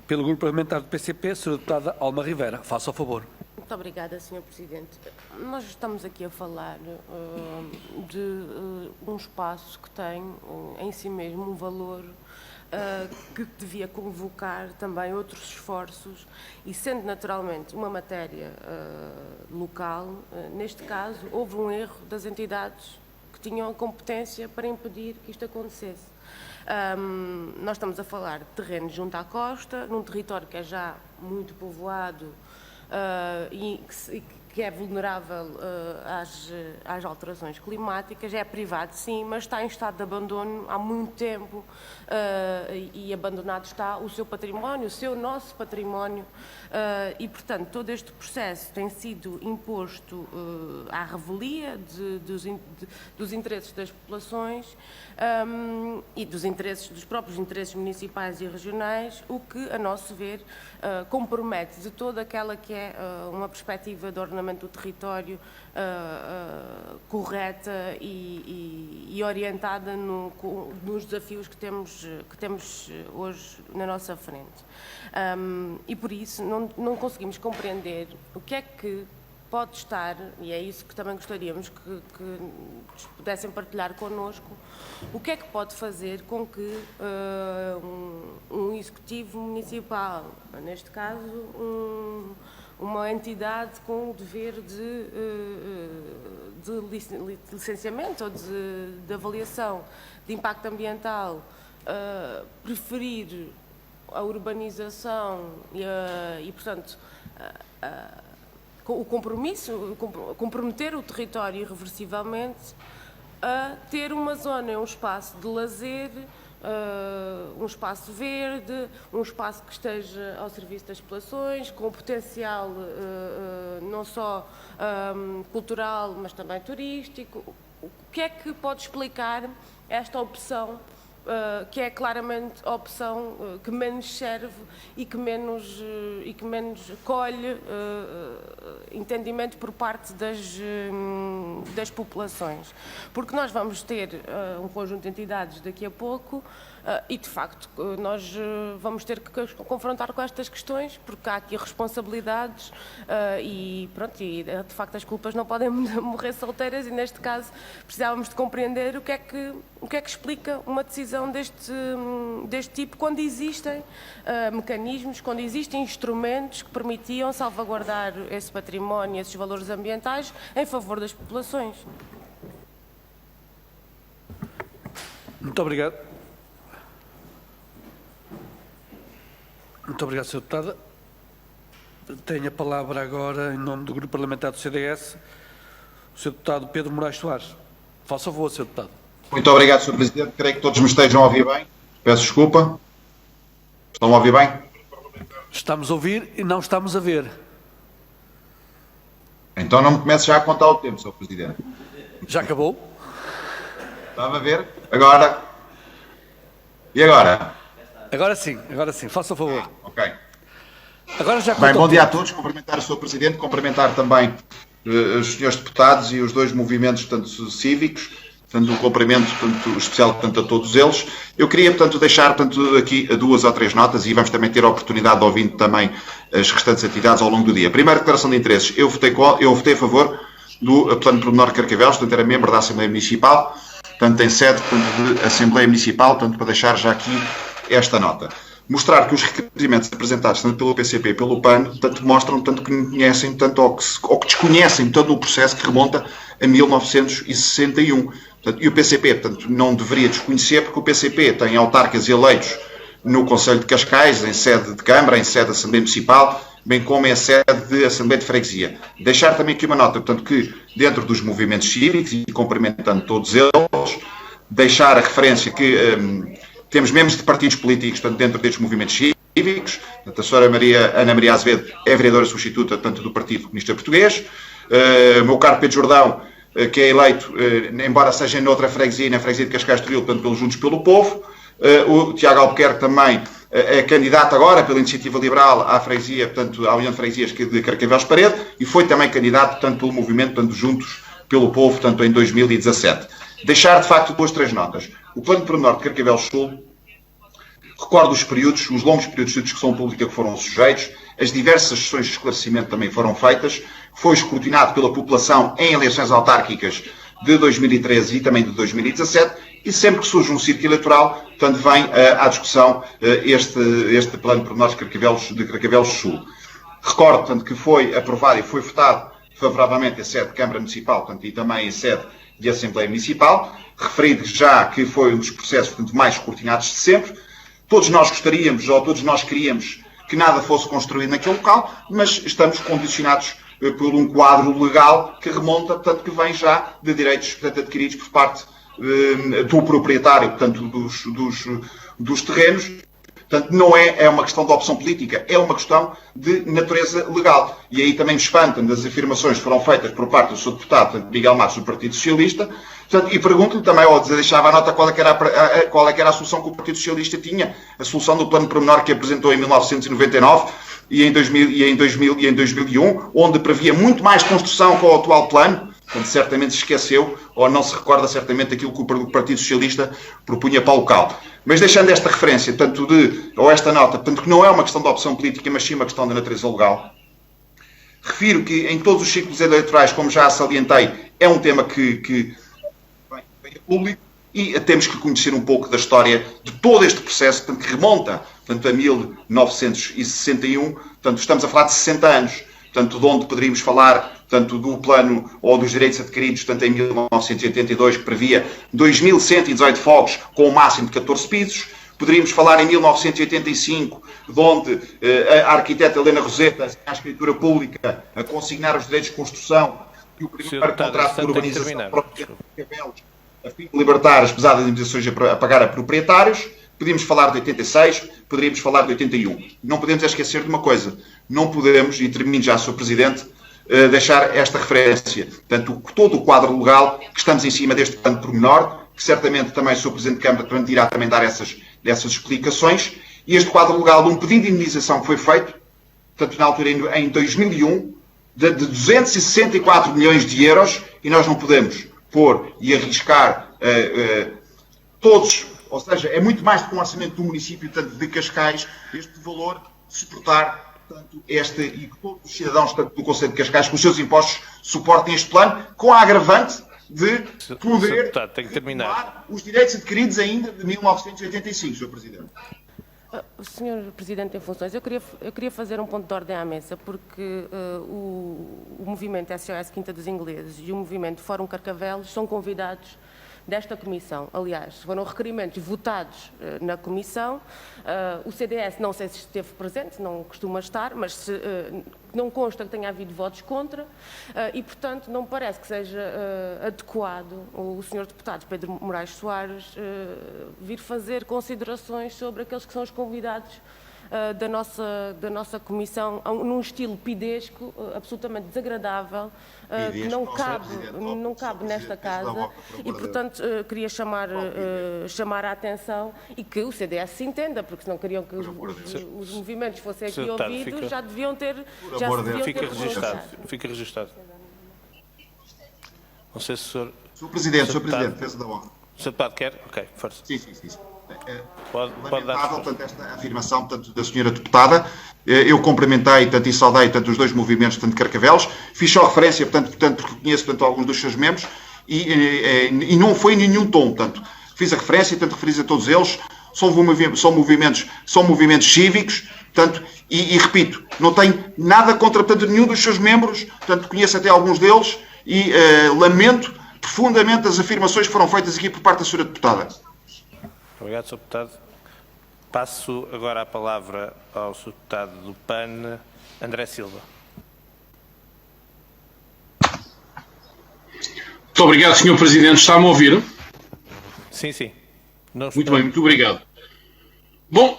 Pelo Grupo Parlamentar do PCP, Sra. Deputada Alma Rivera. Faça o favor. Muito obrigada, Sr. Presidente. Nós estamos aqui a falar de um espaço que tem em si mesmo um valor que devia convocar também outros esforços e, sendo naturalmente uma matéria local, neste caso, houve um erro das entidades que tinham a competência para impedir que isto acontecesse. Nós estamos a falar de terrenos junto à costa, num território que é já muito povoado e que é vulnerável às alterações climáticas, é privado sim, mas está em estado de abandono há muito tempo e abandonado está o seu património, o nosso património e, portanto, todo este processo tem sido imposto à revelia dos interesses das populações e dos próprios interesses municipais e regionais, o que, a nosso ver, compromete de toda aquela que é uma perspectiva de ordenamento do território correta e orientada nos desafios que temos hoje na nossa frente. E por isso não conseguimos compreender o que é que pode estar, e é isso que também gostaríamos que pudessem partilhar connosco, o que é que pode fazer com que um executivo municipal, neste caso uma entidade com o dever de licenciamento ou de avaliação de impacto ambiental, preferir a urbanização e portanto, o compromisso, comprometer o território irreversivelmente a ter uma zona, um espaço de lazer um espaço verde, um espaço que esteja ao serviço das populações, com potencial não só cultural, mas também turístico. O que é que pode explicar esta opção, que é claramente a opção que menos serve e que menos colhe entendimento por parte das populações? Porque nós vamos ter um conjunto de entidades daqui a pouco e, de facto, nós vamos ter que confrontar com estas questões, porque há aqui responsabilidades e, pronto, e de facto as culpas não podem morrer solteiras e, neste caso, precisávamos de compreender o que é que explica uma decisão deste tipo quando existem mecanismos, quando existem instrumentos que permitiam salvaguardar esse património, esses valores ambientais em favor das populações. Muito obrigado. Muito obrigado, Sr. Deputada. Tenho a palavra agora, em nome do Grupo Parlamentar do CDS, o Sr. Deputado Pedro Moraes Soares. Faça favor, Sr. Deputado. Muito obrigado, Sr. Presidente. Creio que todos me estejam a ouvir bem. Peço desculpa. Estão a ouvir bem? Estamos a ouvir e não estamos a ver. Então não me comece já a contar o tempo, Sr. Presidente. Já acabou? Estava a ver? Agora? E agora? Agora sim, faça favor. Ok. Agora já bem, bom dia a todos. Cumprimentar o Sr. Presidente, cumprimentar também os senhores deputados e os dois movimentos, tanto cívicos, portanto, um cumprimento especial a todos eles. Eu queria, portanto, deixar aqui 2 ou 3 notas e vamos também ter a oportunidade de ouvir também as restantes atividades ao longo do dia. Primeira declaração de interesses. Eu votei a favor do Plano Pormenor de Carcavelos, portanto, era membro da Assembleia Municipal, portanto, em sede de Assembleia Municipal, portanto, para deixar já aqui esta nota. Mostrar que os requerimentos apresentados tanto pelo PCP e pelo PAN mostram tanto que conhecem, ou que desconhecem todo o processo que remonta a 1961. Portanto, e o PCP, portanto, não deveria desconhecer, porque o PCP tem autarcas eleitos no Conselho de Cascais, em sede de Câmara, em sede de Assembleia Municipal, bem como em sede de Assembleia de Freguesia. Deixar também aqui uma nota, portanto, que dentro dos movimentos cívicos, e cumprimentando todos eles, deixar a referência que temos membros de partidos políticos, portanto, dentro destes movimentos cívicos. Portanto, a senhora Ana Maria Azevedo é vereadora substituta, portanto, do Partido Comunista Português. O meu caro Pedro Jordão, que é eleito, embora seja noutra freguesia, na freguesia de Cascais de Rio, portanto, pelos Juntos pelo Povo. O Tiago Albuquerque também é candidato agora pela Iniciativa Liberal à freguesia, portanto, à União de Freguesias de Carcavelos Parede, e foi também candidato, portanto, pelo movimento, portanto, Juntos pelo Povo, portanto, em 2017. Deixar, de facto, 2 ou 3 notas. O Plano Pormenor de Carcavelos Sul recorda os longos períodos de discussão pública que foram sujeitos, as diversas sessões de esclarecimento também foram feitas, foi escrutinado pela população em eleições autárquicas de 2013 e também de 2017, e sempre que surge um círculo eleitoral, portanto, vem à discussão este Plano Pormenor de Carcavelos Sul. Recordo, portanto, que foi aprovado e foi votado favoravelmente em sede de Câmara Municipal, portanto, e também em sede de Assembleia Municipal, referido já que foi um dos processos, portanto, mais escrutinados de sempre. Todos nós gostaríamos, ou todos nós queríamos, que nada fosse construído naquele local, mas estamos condicionados por um quadro legal que remonta, portanto, que vem já de direitos, portanto, adquiridos por parte do proprietário, portanto, dos terrenos. Portanto, não é uma questão de opção política, é uma questão de natureza legal. E aí também me espantam das afirmações que foram feitas por parte do Sr. Deputado, portanto, Miguel Matos, do Partido Socialista. Portanto, e pergunto-lhe também, ou deixava a nota, qual é que era a solução que o Partido Socialista tinha, a solução do Plano Pormenor que apresentou em 1999 e em 2001, onde previa muito mais construção com o atual plano. Portanto, certamente se esqueceu, ou não se recorda certamente aquilo que o Partido Socialista propunha para o local. Mas deixando esta referência, ou esta nota, portanto, que não é uma questão de opção política, mas sim uma questão de natureza legal, refiro que em todos os ciclos eleitorais, como já salientei, é um tema que vem a público, e temos que conhecer um pouco da história de todo este processo, portanto, que remonta, portanto, a 1961, portanto, estamos a falar de 60 anos, portanto, de onde poderíamos falar, portanto, do plano ou dos direitos adquiridos, portanto, em 1982, que previa 2.118 fogos com um máximo de 14 pisos. Poderíamos falar em 1985, de onde a arquiteta Helena Roseta, à escritura pública, a consignar os direitos de construção e o primeiro contrato de urbanização para Carcavelos a fim de libertar as pesadas indemnizações a pagar a proprietários. Podíamos falar de 86, poderíamos falar de 81. Não podemos esquecer de uma coisa. Não podemos, e termino já, Sr. Presidente, deixar esta referência. Portanto, todo o quadro legal que estamos em cima deste plano pormenor, que certamente também o Sr. Presidente de Câmara irá também dar essas explicações. E este quadro legal de um pedido de indemnização que foi feito, portanto, na altura, em 2001, de 264 milhões de euros, e nós não podemos pôr e arriscar todos. Ou seja, é muito mais do que um orçamento do município, tanto de Cascais, este valor suportar, portanto, e que todos os cidadãos tanto do Concelho de Cascais, com os seus impostos, suportem este plano, com a agravante de poder retomar os direitos adquiridos ainda de 1985, Sr. Presidente. Sr. Presidente em funções, eu queria fazer um ponto de ordem à mesa, porque o movimento SOS Quinta dos Ingleses e o movimento Fórum Carcavelos são convidados desta comissão. Aliás, foram requerimentos votados na comissão. O CDS não sei se esteve presente, não costuma estar, mas não consta que tenha havido votos contra e, portanto, não me parece que seja adequado o Sr. Deputado Pedro Moraes Soares vir fazer considerações sobre aqueles que são os convidados da nossa comissão, num estilo pidesco, absolutamente desagradável, que não cabe nesta casa e, portanto, queria chamar a atenção e que o CDS se entenda, porque se não queriam que os movimentos fossem aqui ouvidos, já deviam ter... Fica registado. Não sei se o senhor... Sr. Presidente, peço da honra. O Sr. Deputado quer? Ok, força. Sim. Pode dar. Portanto, esta afirmação da senhora deputada, eu cumprimentei e saudei os dois movimentos de Carcavelos, fiz só referência, portanto porque conheço alguns dos seus membros e não foi em nenhum tom, portanto, fiz a referência, referi a todos eles, são movimentos cívicos, portanto, e repito, não tenho nada contra nenhum dos seus membros, portanto, conheço até alguns deles e lamento profundamente as afirmações que foram feitas aqui por parte da senhora deputada. Obrigado, Sr. Deputado. Passo agora a palavra ao Sr. Deputado do PAN, André Silva. Muito obrigado, Sr. Presidente. Está-me a ouvir? Sim. Muito bem, muito obrigado. Bom,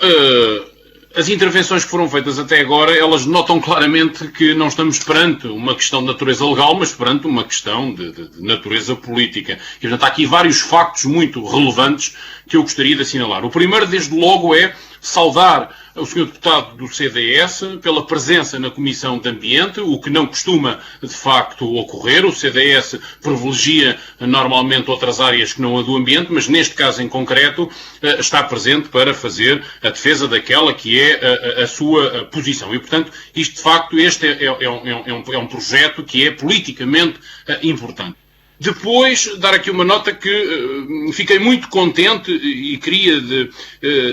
as intervenções que foram feitas até agora, elas notam claramente que não estamos perante uma questão de natureza legal, mas perante uma questão de natureza política. E, portanto, há aqui vários factos muito relevantes que eu gostaria de assinalar. O primeiro, desde logo, é saudar o Sr. Deputado do CDS pela presença na Comissão de Ambiente, o que não costuma, de facto, ocorrer. O CDS privilegia normalmente outras áreas que não a do ambiente, mas neste caso em concreto está presente para fazer a defesa daquela que é a sua posição. E, portanto, isto, de facto, este é um projeto que é politicamente importante. Depois, dar aqui uma nota que fiquei muito contente e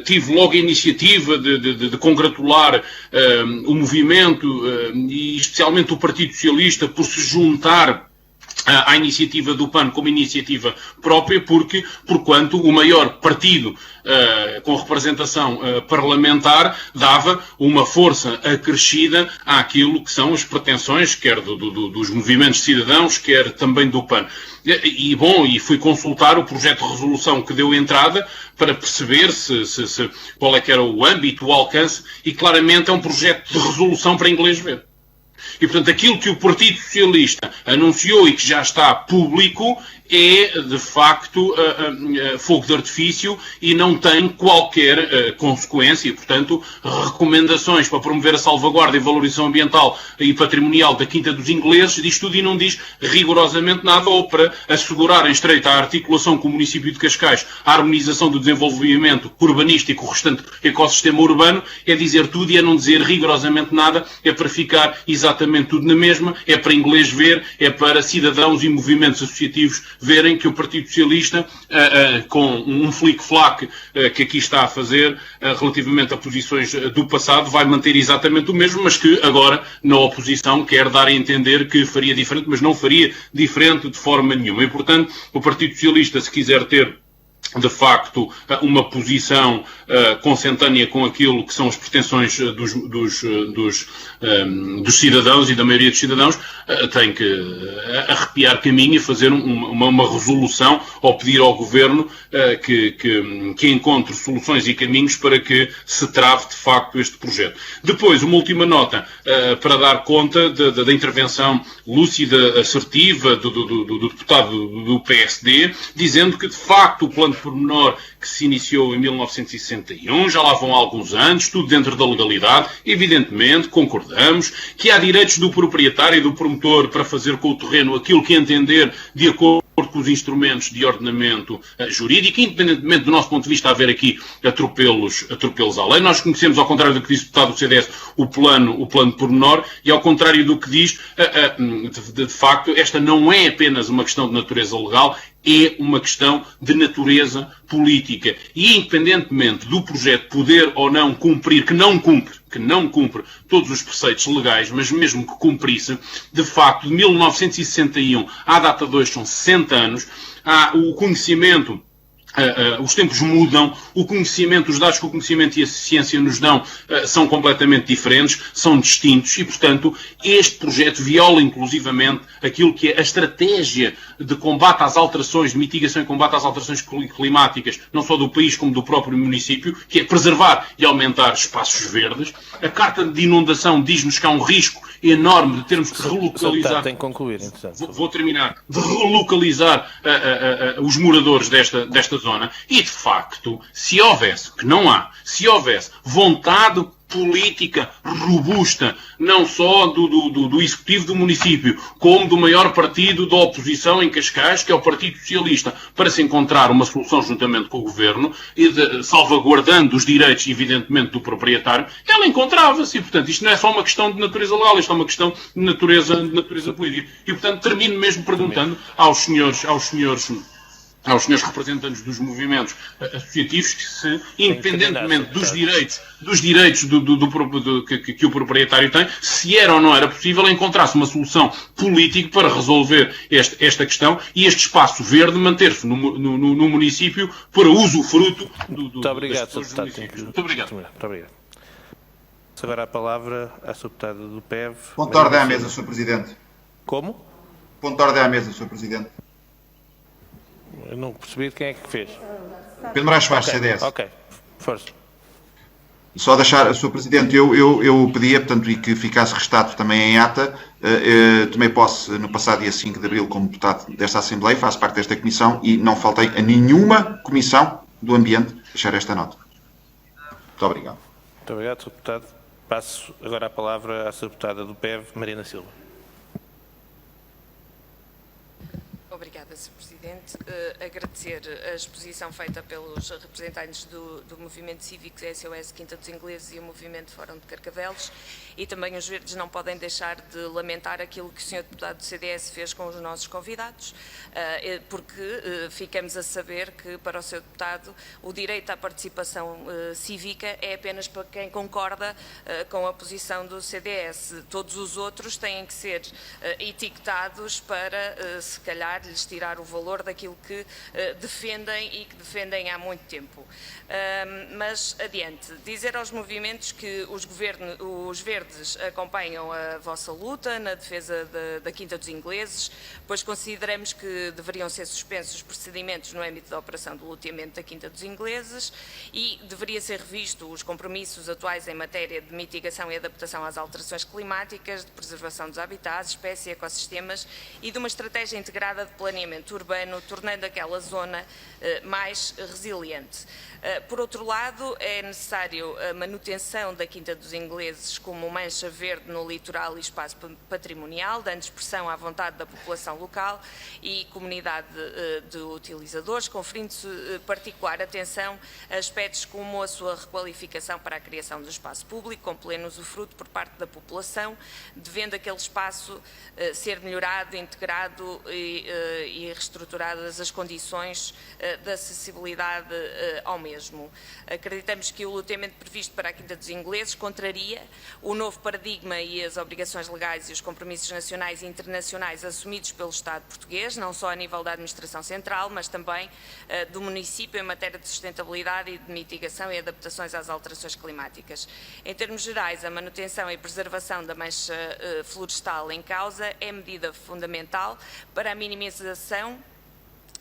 tive logo a iniciativa de congratular o movimento e especialmente o Partido Socialista por se juntar à iniciativa do PAN como iniciativa própria, porquanto o maior partido com representação parlamentar dava uma força acrescida àquilo que são as pretensões, quer dos movimentos cidadãos, quer também do PAN. E fui consultar o projeto de resolução que deu entrada para perceber qual é que era o âmbito, o alcance, e claramente é um projeto de resolução para inglês ver. E, portanto, aquilo que o Partido Socialista anunciou e que já está público é, de facto, fogo de artifício e não tem qualquer consequência. E, portanto, recomendações para promover a salvaguarda e valorização ambiental e patrimonial da Quinta dos Ingleses diz tudo e não diz rigorosamente nada, ou para assegurar em estreita a articulação com o município de Cascais, a harmonização do desenvolvimento urbanístico, o restante ecossistema urbano, é dizer tudo e é não dizer rigorosamente nada, é para ficar exatamente tudo na mesma, é para inglês ver, é para cidadãos e movimentos associativos verem que o Partido Socialista, com um flic-flac que aqui está a fazer relativamente a posições do passado, vai manter exatamente o mesmo, mas que agora, na oposição, quer dar a entender que faria diferente, mas não faria diferente de forma nenhuma. E, portanto, o Partido Socialista, se quiser ter de facto, uma posição consentânea com aquilo que são as pretensões dos cidadãos e da maioria dos cidadãos, tem que arrepiar caminho e fazer uma resolução ou pedir ao Governo que encontre soluções e caminhos para que se trave, de facto, este projeto. Depois, uma última nota para dar conta da intervenção lúcida, assertiva do deputado do PSD, dizendo que, de facto, o plano pormenor que se iniciou em 1961, já lá vão alguns anos, tudo dentro da legalidade, evidentemente, concordamos, que há direitos do proprietário e do promotor para fazer com o terreno aquilo que entender de acordo com os instrumentos de ordenamento jurídico, independentemente do nosso ponto de vista haver aqui atropelos à lei. Nós conhecemos, ao contrário do que disse o deputado do CDS, o plano pormenor, e ao contrário do que diz, de facto, esta não é apenas uma questão de natureza legal, é uma questão de natureza política. E, independentemente do projeto poder ou não cumprir, que não cumpre todos os preceitos legais, mas mesmo que cumprisse, de facto, de 1961 à data de hoje são 60 anos, há o conhecimento. Os tempos mudam, os dados que o conhecimento e a ciência nos dão são completamente diferentes, são distintos e, portanto, este projeto viola inclusivamente aquilo que é a estratégia de combate às alterações, de mitigação e combate às alterações climáticas, não só do país como do próprio município, que é preservar e aumentar espaços verdes. A Carta de Inundação diz-nos que há um risco enorme de termos que relocalizar. Tem que concluir, vou terminar. De relocalizar os moradores desta zona. E, de facto, se houvesse vontade política robusta, não só do executivo do município, como do maior partido da oposição em Cascais, que é o Partido Socialista, para se encontrar uma solução juntamente com o Governo, e salvaguardando os direitos, evidentemente, do proprietário, ela encontrava-se. E, portanto, isto não é só uma questão de natureza legal, isto é uma questão de natureza política. E, portanto, termino mesmo perguntando aos senhores representantes dos movimentos associativos que, independentemente dos direitos que o proprietário tem, se era ou não era possível encontrar-se uma solução política para resolver esta questão e este espaço verde manter-se no município para usufruto Muito obrigado, das pessoas do município. Muito obrigado. Muito obrigado. Agora a palavra à Sra. Deputada do PEV. Ponto de ordem à mesa, Sr. Presidente. Como? Ponto de ordem à mesa, Sr. Presidente. Eu não percebi quem é que fez. Pedro Moraes Vaz, CDS. Ok, força. Só deixar, Sr. Presidente, eu pedia, portanto, e que ficasse registado também em ata, tomei posse no passado dia 5 de abril como deputado desta Assembleia, faço parte desta comissão e não faltei a nenhuma comissão do ambiente deixar esta nota. Muito obrigado. Muito obrigado, Sr. Deputado. Passo agora a palavra à Sra. Deputada do PEV, Mariana Silva. Obrigada, Sr. Presidente. Agradecer a exposição feita pelos representantes do Movimento Cívico SOS Quinta dos Ingleses e o Movimento Fórum de Carcavelos, e também os verdes não podem deixar de lamentar aquilo que o Sr. Deputado do CDS fez com os nossos convidados, porque ficamos a saber que para o Sr. Deputado o direito à participação cívica é apenas para quem concorda com a posição do CDS. Todos os outros têm que ser etiquetados para, se calhar, lhes tirar o valor daquilo que defendem e que defendem há muito tempo. Mas, adiante, dizer aos movimentos que os verdes acompanham a vossa luta na defesa da Quinta dos Ingleses, pois consideramos que deveriam ser suspensos os procedimentos no âmbito da operação de loteamento da Quinta dos Ingleses e deveria ser revisto os compromissos atuais em matéria de mitigação e adaptação às alterações climáticas, de preservação dos habitats, espécies e ecossistemas e de uma estratégia integrada de planeamento urbano, tornando aquela zona mais resiliente. Por outro lado, é necessário a manutenção da Quinta dos Ingleses como mancha verde no litoral e espaço patrimonial, dando expressão à vontade da população local e comunidade de utilizadores, conferindo-se particular atenção a aspectos como a sua requalificação para a criação do espaço público, com pleno usufruto por parte da população, devendo aquele espaço ser melhorado, integrado e e reestruturadas as condições de acessibilidade ao mesmo. Acreditamos que o loteamento previsto para a Quinta dos Ingleses contraria o novo paradigma e as obrigações legais e os compromissos nacionais e internacionais assumidos pelo Estado português, não só a nível da administração central, mas também do município em matéria de sustentabilidade e de mitigação e adaptações às alterações climáticas. Em termos gerais, a manutenção e preservação da mancha florestal em causa é medida fundamental para a minimização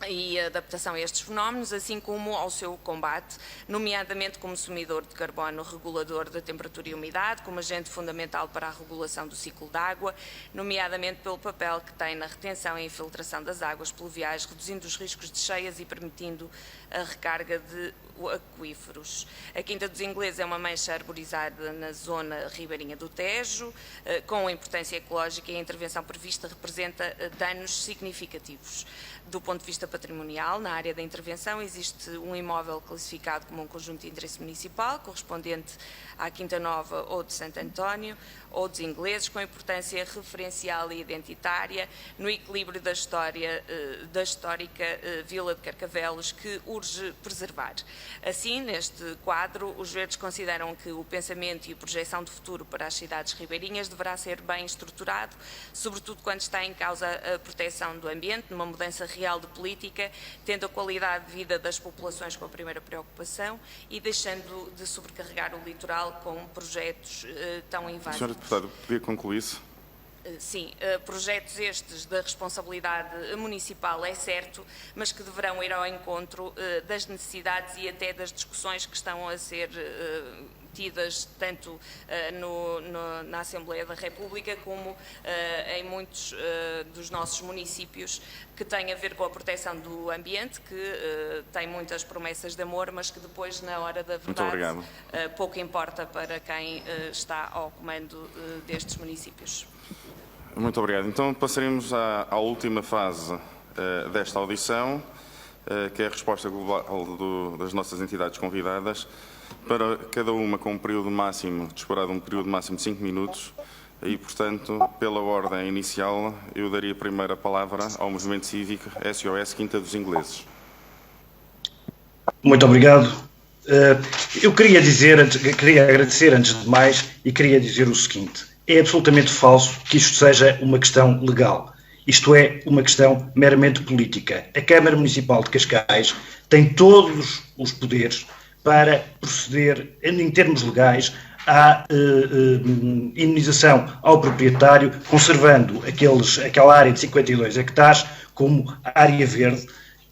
e adaptação a estes fenómenos, assim como ao seu combate, nomeadamente como sumidor de carbono, regulador da temperatura e umidade, como agente fundamental para a regulação do ciclo da água, nomeadamente pelo papel que tem na retenção e infiltração das águas pluviais, reduzindo os riscos de cheias e permitindo a recarga de aquíferos. A Quinta dos Ingleses é uma mancha arborizada na zona ribeirinha do Tejo, com importância ecológica, e a intervenção prevista representa danos significativos. Do ponto de vista patrimonial, na área da intervenção existe um imóvel classificado como um conjunto de interesse municipal, correspondente à Quinta Nova ou de Santo António, ou dos Ingleses, com importância referencial e identitária, no equilíbrio da histórica Vila de Carcavelos, que urge preservar. Assim, neste quadro, os verdes consideram que o pensamento e a projeção de futuro para as cidades ribeirinhas deverá ser bem estruturado, sobretudo quando está em causa a proteção do ambiente, numa mudança real de política, tendo a qualidade de vida das populações como a primeira preocupação e deixando de sobrecarregar o litoral com projetos tão invasivos. Senhora Deputada, podia concluir-se? Sim, projetos estes da responsabilidade municipal, é certo, mas que deverão ir ao encontro das necessidades e até das discussões que estão a ser tidas tanto na Assembleia da República como em muitos dos nossos municípios, que têm a ver com a proteção do ambiente, que tem muitas promessas de amor, mas que depois, na hora da verdade, pouco importa para quem está ao comando destes municípios. Muito obrigado. Então passaremos à última fase desta audição, que é a resposta global das nossas entidades convidadas, para cada uma com um período máximo, disparado um período máximo de 5 minutos, e, portanto, pela ordem inicial, eu daria primeiro a palavra ao Movimento Cívico SOS Quinta dos Ingleses. Muito obrigado. Eu queria agradecer antes de mais, e queria dizer o seguinte: é absolutamente falso que isto seja uma questão legal. Isto é uma questão meramente política. A Câmara Municipal de Cascais tem todos os poderes para proceder, em termos legais, à indemnização ao proprietário, conservando aquela área de 52 hectares como área verde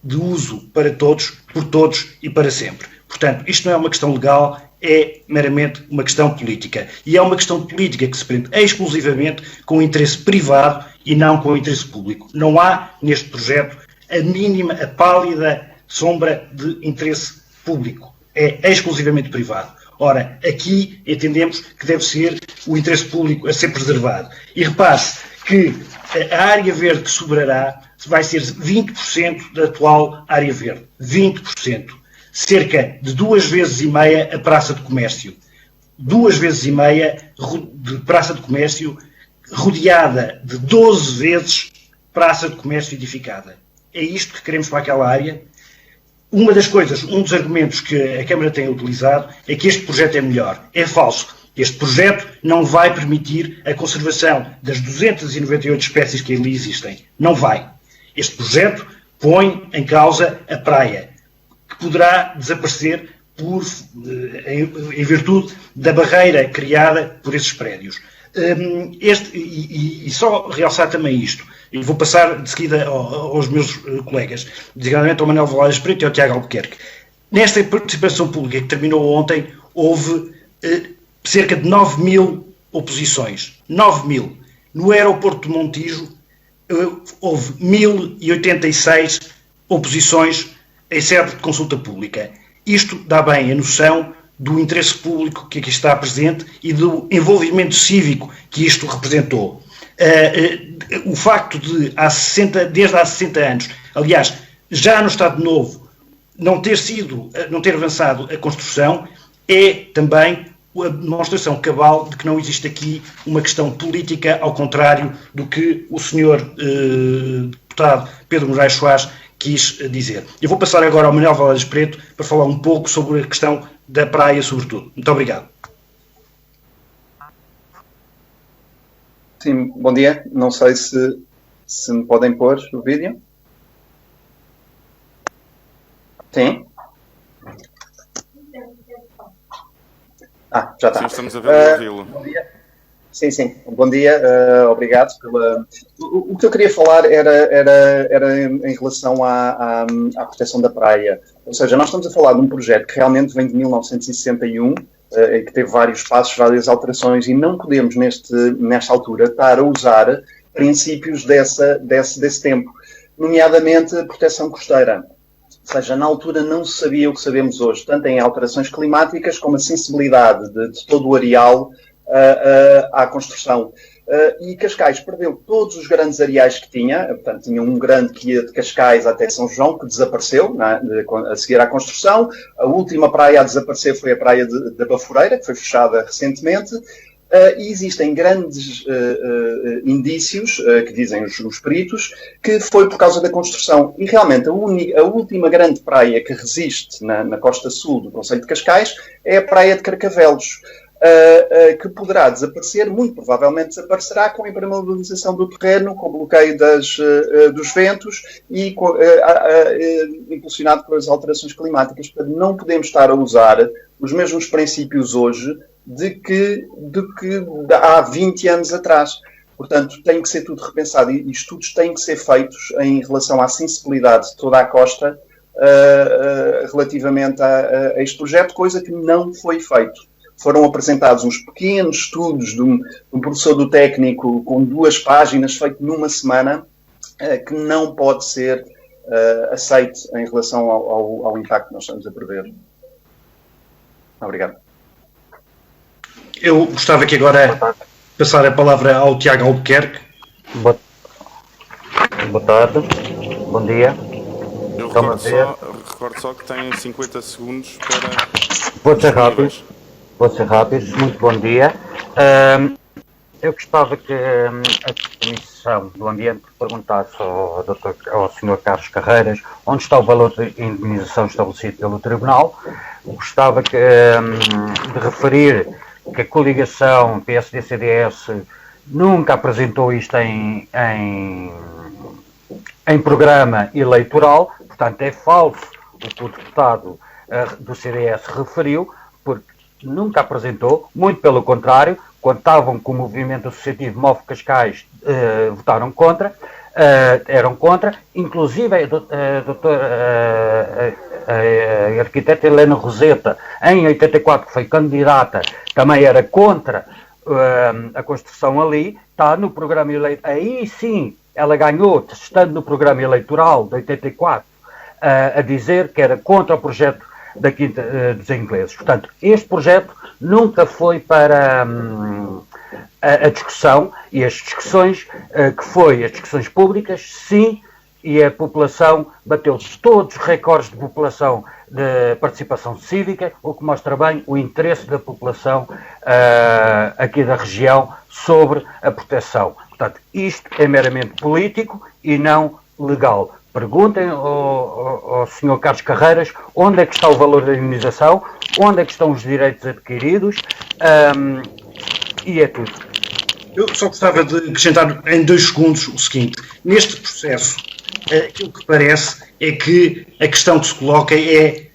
de uso para todos, por todos e para sempre. Portanto, isto não é uma questão legal, é meramente uma questão política. E é uma questão política que se prende exclusivamente com o interesse privado e não com o interesse público. Não há neste projeto a mínima, a pálida sombra de interesse público. É exclusivamente privado. Ora, aqui entendemos que deve ser o interesse público a ser preservado. E repare que a área verde que sobrará vai ser 20% da atual área verde. 20%. Cerca de 2,5 vezes a praça de comércio. 2,5 vezes de praça de comércio, rodeada de 12 vezes praça de comércio edificada. É isto que queremos para aquela área. Um dos argumentos que a Câmara tem utilizado é que este projeto é melhor. É falso. Este projeto não vai permitir a conservação das 298 espécies que ali existem. Não vai. Este projeto põe em causa a praia, que poderá desaparecer em virtude da barreira criada por esses prédios. E só realçar também isto, e vou passar de seguida aos meus colegas, designadamente ao Manuel Valadas Preto e ao Tiago Albuquerque. Nesta participação pública que terminou ontem, houve cerca de 9.000 oposições. 9.000. No aeroporto de Montijo, houve 1.086 oposições em sede de consulta pública. Isto dá bem a noção do interesse público que aqui está presente e do envolvimento cívico que isto representou. O facto de, desde há 60 anos, aliás, já no Estado Novo, não ter avançado a construção, é também a demonstração cabal de que não existe aqui uma questão política, ao contrário do que o senhor deputado Pedro Moraes Soares quis dizer. Eu vou passar agora ao Manuel Valério Preto para falar um pouco sobre a questão da praia, sobretudo. Muito obrigado. Sim, bom dia. Não sei se me podem pôr o vídeo. Sim? Já está. Sim, estamos a ver o bom dia. Sim. Bom dia, obrigado pela... O que eu queria falar era em relação à proteção da praia. Ou seja, nós estamos a falar de um projeto que realmente vem de 1961, que teve vários passos, várias alterações, e não podemos, nesta altura, estar a usar princípios desse tempo, nomeadamente a proteção costeira. Ou seja, na altura não se sabia o que sabemos hoje, tanto em alterações climáticas como a sensibilidade de todo o areal à construção. E Cascais perdeu todos os grandes areais que tinha, portanto, tinha um grande que ia de Cascais até São João, que desapareceu a seguir à construção. A última praia a desaparecer foi a praia da Baforeira, que foi fechada recentemente. E existem grandes indícios, que dizem os peritos, que foi por causa da construção. E realmente a última grande praia que resiste na costa sul do concelho de Cascais é a praia de Carcavelos, que poderá desaparecer, muito provavelmente desaparecerá com a impermeabilização do terreno, com o bloqueio dos ventos e impulsionado pelas alterações climáticas. Portanto, não podemos estar a usar os mesmos princípios hoje de que há 20 anos atrás. Portanto, tem que ser tudo repensado e estudos têm que ser feitos em relação à sensibilidade de toda a costa relativamente a este projeto, coisa que não foi feito. Foram apresentados uns pequenos estudos de um professor do técnico com 2 páginas, feito numa semana, que não pode ser aceito em relação ao impacto que nós estamos a prever. Obrigado. Eu gostava aqui agora passar a palavra ao Tiago Albuquerque. Boa tarde, bom dia. Eu recordo só que tem 50 segundos para... Vou ser rápido, muito bom dia. Eu gostava que a Comissão do Ambiente perguntasse ao Sr. Carlos Carreiras onde está o valor de indemnização estabelecido pelo Tribunal. Gostava de referir que a coligação PSD-CDS nunca apresentou isto em programa eleitoral, portanto é falso o que o deputado do CDS referiu, porque nunca apresentou, muito pelo contrário, quando estavam com o movimento associativo Move Cascais, votaram contra, eram contra, inclusive a arquiteta Helena Roseta, em 84, que foi candidata, também era contra a construção ali, está no programa eleitoral, aí sim ela ganhou, estando no programa eleitoral de 84, a dizer que era contra o projeto da Quinta dos Ingleses. Portanto, este projeto nunca foi para a discussão, e as discussões as discussões públicas, sim, e a população bateu todos os recordes de população de participação cívica, o que mostra bem o interesse da população aqui da região sobre a proteção. Portanto, isto é meramente político e não legal. Perguntem ao Sr. Carlos Carreiras onde é que está o valor da indemnização, onde é que estão os direitos adquiridos, e é tudo. Eu só gostava de acrescentar em 2 segundos o seguinte. Neste processo, aquilo que parece é que a questão que se coloca é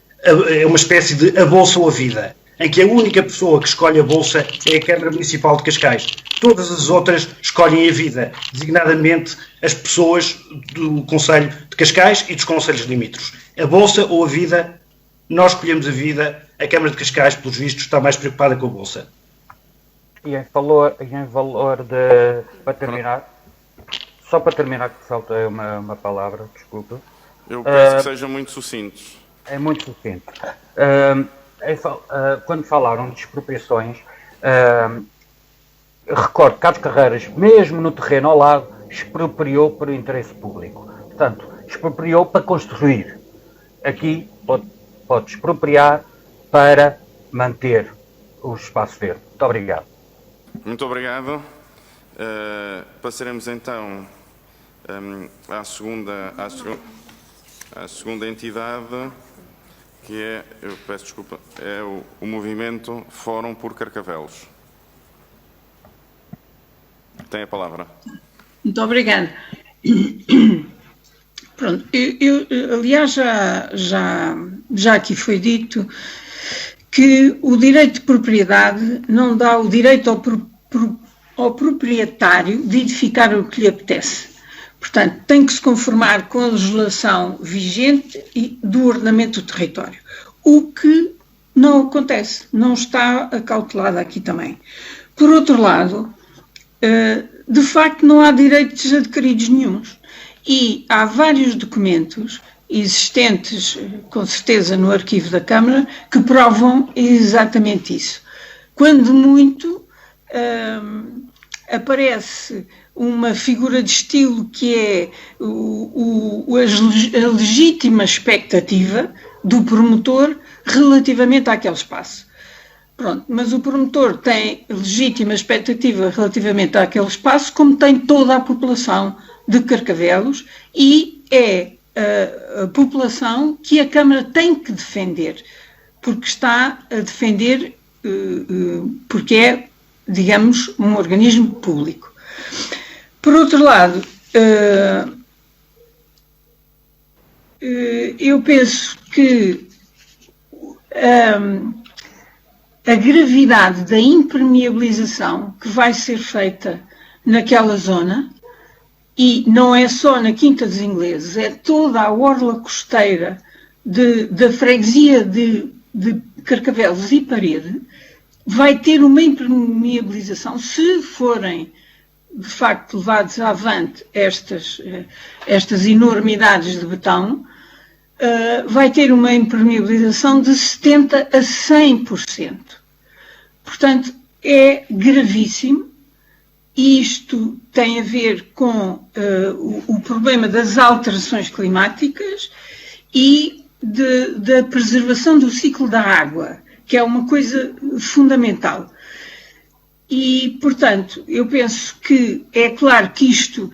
uma espécie de a bolsa ou a vida, em que a única pessoa que escolhe a bolsa é a Câmara Municipal de Cascais. Todas as outras escolhem a vida, designadamente as pessoas do Concelho de Cascais e dos concelhos limítrofes. A bolsa ou a vida, nós escolhemos a vida, a Câmara de Cascais, pelos vistos, está mais preocupada com a bolsa. E em valor de... Para terminar, só para terminar, que falta uma palavra, desculpa. Eu peço que sejam muito sucintos. É muito sucinto. Quando falaram de expropriações, recordo que Carlos Carreiras, mesmo no terreno ao lado, expropriou por interesse público. Portanto, expropriou para construir. Aqui pode expropriar para manter o espaço verde. Muito obrigado. Muito obrigado. Passaremos então à segunda entidade, que é, eu peço desculpa, é o movimento Fórum por Carcavelos. Tem a palavra. Muito obrigada. Pronto, aliás, já aqui foi dito que o direito de propriedade não dá o direito ao proprietário de edificar o que lhe apetece. Portanto, tem que se conformar com a legislação vigente e do ordenamento do território. O que não acontece, não está acautelado aqui também. Por outro lado, de facto não há direitos adquiridos nenhuns. E há vários documentos existentes, com certeza, no arquivo da Câmara, que provam exatamente isso. Quando muito, aparece uma figura de estilo que é a legítima expectativa do promotor relativamente àquele espaço. Pronto, mas o promotor tem legítima expectativa relativamente àquele espaço, como tem toda a população de Carcavelos, e é a população que a Câmara tem que defender, porque está a defender, porque é, digamos, um organismo público. Por outro lado, eu penso que a gravidade da impermeabilização que vai ser feita naquela zona, e não é só na Quinta dos Ingleses, é toda a orla costeira da freguesia de Carcavelos e Parede, vai ter uma impermeabilização, se forem de facto levados avante estas enormidades de betão, vai ter uma impermeabilização de 70% a 100%. Portanto, é gravíssimo. Isto tem a ver com o problema das alterações climáticas e da preservação do ciclo da água, que é uma coisa fundamental. E, portanto, eu penso que é claro que isto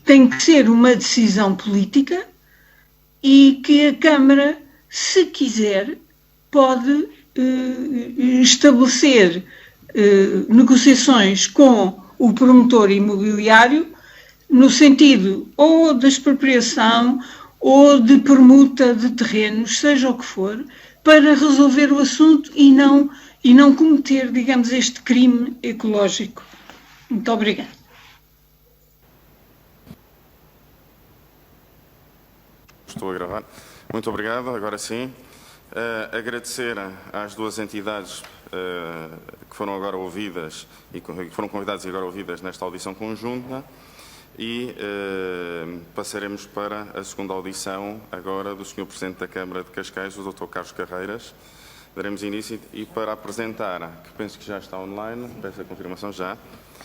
tem que ser uma decisão política e que a Câmara, se quiser, pode estabelecer negociações com o promotor imobiliário no sentido ou de expropriação ou de permuta de terrenos, seja o que for, para resolver o assunto e não cometer, digamos, este crime ecológico. Muito obrigada. Estou a gravar. Muito obrigado. Agora sim. Agradecer às duas entidades que foram agora ouvidas e que foram convidadas e agora ouvidas nesta audição conjunta, e passaremos para a segunda audição agora do Sr. Presidente da Câmara de Cascais, o Dr. Carlos Carreiras. Daremos início, e para apresentar, que penso que já está online, peço a confirmação já,